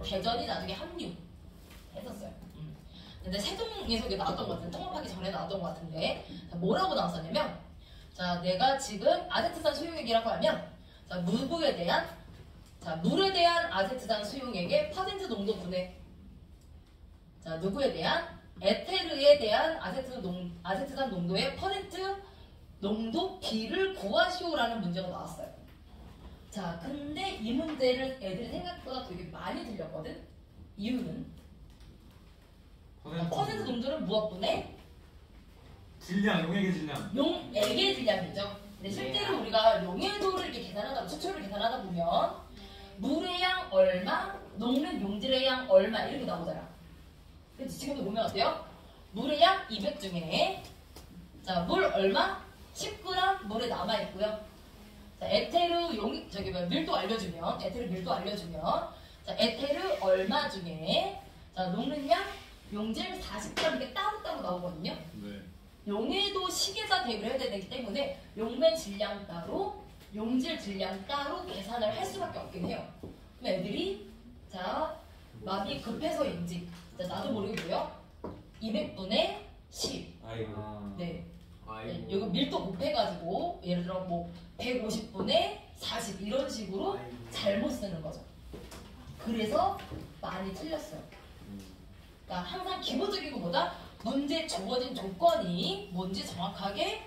대전이 나중에 합류했었어요. 근데 세종에서 이게 나왔던 것 같은데 통합하기 전에 나왔던 것 같은데 뭐라고 나왔었냐면 자 내가 지금 아세트산 수용액이라고 하면 자 물에 대한 아세트산 수용액의 퍼센트 농도 분해 자 누구에 대한 에테르에 대한 아세트산 농도의 퍼센트 농도 비를 구하시오라는 문제가 나왔어요. 자 근데 이 문제를 애들이 생각보다 되게 많이 들렸거든. 이유는 퍼센트 농도는 무엇분의 질량, 용액의 질량. 용액의 질량이죠. 근데 실제로 우리가 용해도를 이렇게 계산하다 추출을 계산하다 보면 물의 양 얼마, 녹는 용질의 양 얼마 이렇게 나오잖아. 그치? 지금도 보면 어때요? 물의 양 200 중에 자 물 얼마? 10g 물에 남아 있고요. 자 에테르 밀도 알려주면 자 에테르 얼마 중에 자 녹는 양 용질 40g 이게 따로따로 나오거든요. 네. 용해도 식에다 대입을 해야 되기 때문에 용매 질량 따로 용질 질량 따로 계산을 할 수밖에 없긴 해요. 그럼 애들이 자 마음이 급해서인지 자, 나도 모르게 뭐요? 200분의 10 아이고. 네. 여기 밀도 곱해가지고 예를 들어 뭐 150분의 40 이런 식으로 잘못 쓰는 거죠. 그래서 많이 틀렸어요. 그러니까 항상 기본적인 것보다 문제 주어진 조건이 뭔지 정확하게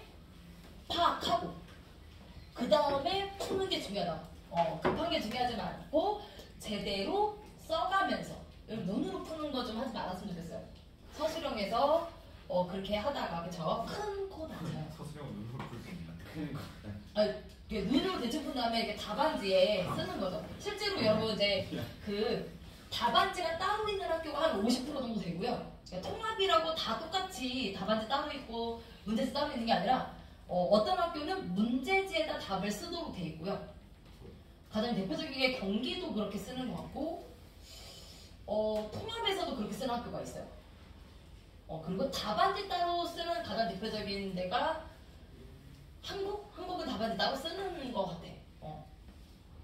파악하고 그 다음에 푸는 게 중요하다. 급한 게 중요하지 않고 제대로 써가면서 눈으로 푸는 거 좀 하지 말았으면 좋겠어요. 서술형에서 그렇게 하다가 그쵸? 큰 코 나잖아요. 서술형은 눈으로 풀 수 있나? 이게 눈으로 대충 푼 다음에 이렇게 답안지에 쓰는 거죠. 실제로 여러분 이제 그 답안지가 따로 있는 학교가 한 50% 정도 되고요. 그러니까 통합이라고 다 똑같이 답안지 따로 있고 문제지 따로 있는 게 아니라 어떤 학교는 문제지에다 답을 쓰도록 돼 있고요. 가장 대표적인 게 경기도 그렇게 쓰는 것 같고 통합에서도 그렇게 쓰는 학교가 있어요. 그리고 답안지 따로 쓰는 가장 대표적인 데가 한국은 답안지 따로 쓰는 것 같아.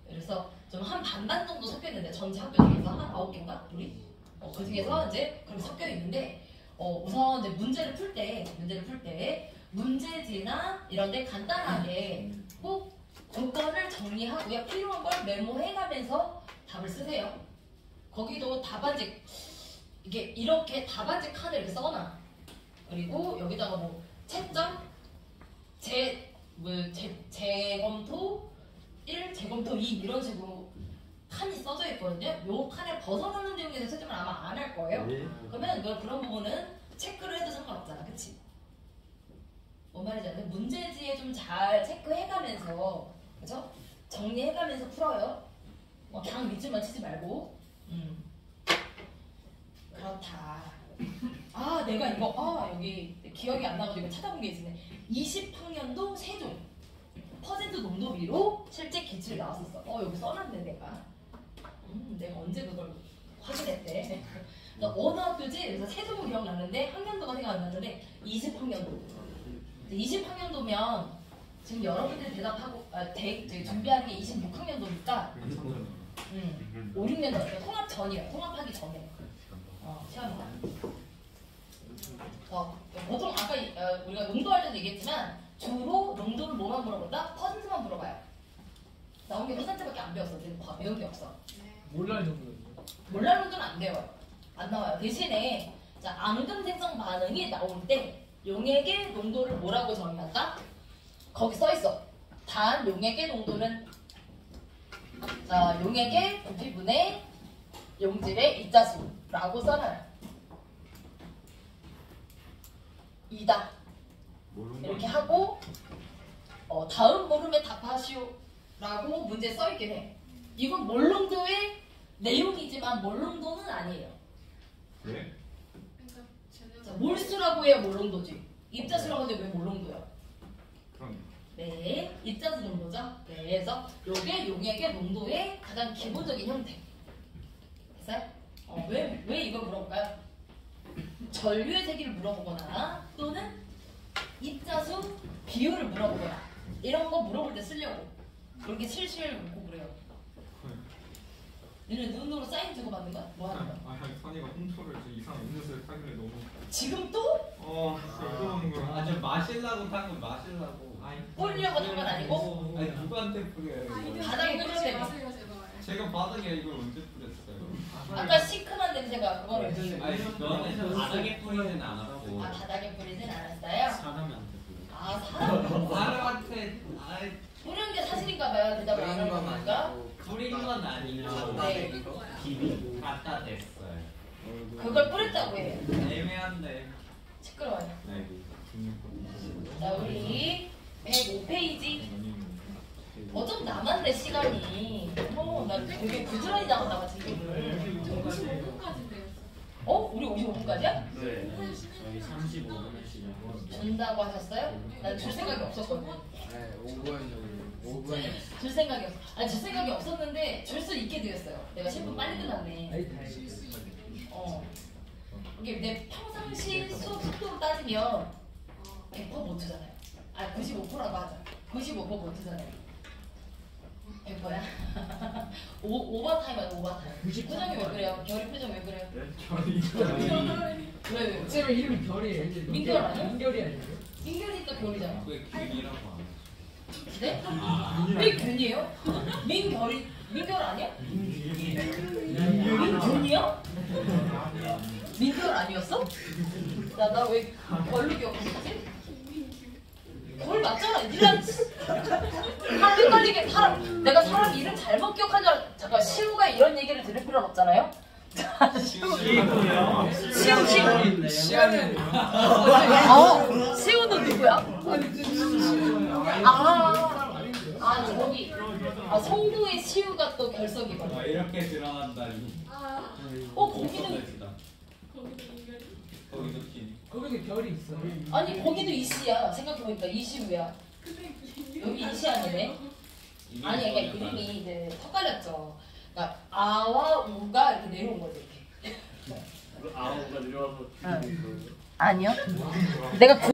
그래서 좀 한 반반 정도 섞여 있는데 전체 학교 중에서 한 9개인가 우리 그 중에서 이제 그렇게 섞여 있는데 우선 이제 문제를 풀 때 문제지나 이런데 간단하게 꼭 조건을 정리하고요. 필요한 걸 메모해가면서 답을 쓰세요. 거기도 답안지 이게 이렇게 답안지 칸을 이렇게 써놔. 그리고 여기다가 뭐 채점 재검토 1, 재검토 2 이런 식으로 칸이 써져 있거든요. 요 칸을 벗어나는 내용에 대해서 채점을 아마 안 할 거예요. 그러면 그런 부분은 체크를 해도 상관없잖아. 그치? 뭔 말인지 알아요? 문제지에 좀 잘 체크해가면서 그죠? 정리해가면서 풀어요. 그냥 밑줄만 치지 말고. 그렇다. 내가 이거 여기 기억이 안 나가지고 찾아본 게 있네. 20학년도 세종 퍼센트 농도비로 실제 기출 나왔었어. 여기 써놨네 내가. 내가 언제 그걸 확인했대. 어느 학교지? 그래서 세종은 기억났는데 학년도가 생각 안 났는데 20학년도. 20학년도면 지금 여러분들이 대답하고 저기 준비하는 게 26학년도니까 5, 6년도 통합 전이에요. 통합하기 전에 시험이 보통 아까 우리가 농도할 때도 얘기했지만 주로 농도를 뭐만 물어본다? 퍼센트만 물어봐요. 나온 게 퍼센트밖에 안 배웠어. 지금 배운 게 없어. 몰랄 정도는. 몰랄 농도는 안 배워요. 안 나와요. 대신에 자, 앙금 생성 반응이 나올 때 용액의 농도를 뭐라고 정의한다? 거기 써 있어. 단 용액의 농도는 자, 용액의 부피분의 용질의 입자수라고 써놔요. 2다. 이렇게 하고 다음 물음에 답하시오라고 문제 써 있긴 해. 이건 몰농도의 내용이지만 몰농도는 아니에요. 왜? 그러니까 쟤네가 자, 몰수라고 해야 몰농도지. 입자수라고 하는데 왜 몰농도야? 그럼 네, 입자수 농도죠. 네, 그래서 이게 용액의 농도의 가장 기본적인 형태. 됐어요? 왜 이걸 물어볼까요? 전류의 세기를 물어보거나 또는 입자수 비율을 물어보거나 이런 거 물어볼 때 쓰려고 그렇게 실실 묻고 그래요. 너는 눈으로 사인 주고 받는 거야? 뭐 하는 거야? 선이가 홍초를 이상한 음료수를 타길래 너무 지금 또? 이러는 거야. 저 마실라고 탄 거 마실라고. 뿌리려고 한 건 아니고? 아니 누구한테 뿌려요? 이거? 바닥에 뿌리지 마. 마세요 제발. 제가 바닥에 이걸 언제 뿌렸어요? 아까 시큼한 냄새가 그거를 아니 너는 바닥에 뿌리진 않았고. 바닥에 뿌리진 않았어요? 사람한테 뿌려. 사람? 사람한테 뿌리는 게 사실인가 봐요. 대답을 안 하는 거니까. 뿌린 건 아니고 네. 기분 갖다 댔어요. 그걸 뿌렸다고 해요. 애매한데. 시끄러워요. 아이고. 자, 우리 105페이지. 어쩜 남았네, 시간이. 나 되게 부지런히 나온다, 봐, 지금은. 55분까지 우리 55분까지야? 네. 저희 35분에 시작. 준다고 하셨어요? 난 줄 생각이 없었거든. 네, 5분 정도. 5분. 줄 생각이 줄 생각이 없었는데 줄 수 있게 되었어요. 내가 10분 빨리 끝났네. 아이 다행이다. 이게 내 평상시 수업 속도로 따지면 100% 못 주잖아요. 95%라고 하자. 95% 못 주잖아요. 100%야? 오버타임 하자, 오버타임. 94%. 표정이 왜 그래요? 결이 표정 왜 그래요? 왜? 쌤 이름이 결이에요. 민결 아니야? 민결이 아니에요? 민결이니까 결이잖아. 왜 균이라고 안 해? 네? 왜 균이에요? 민결 아니야? 민균이야? 민결 아니었어? 나 왜 걸로 기억했지? 걸 맞잖아. 니랑 사람 헷갈리게 내가 사람 이름 잘못 기억한 줄 잠깐 시우가 이런 얘기를 들을 필요는 없잖아요. 시우는 시우는 누구야? 저기 송도의 시우가 또 결석이거든. 이렇게 드러난다니. 거기는 거기도 균. 거기도 결이 있어. 아니 거기도 이씨야. 생각해보니까 이시우야. 여기 이시 아니네. 아니 그러니까 이름이 이제 헷갈렸죠. 그러니까 아와 우가 이렇게 내려온 거지. 이렇게. 아우가 내려와서 아니요. 내가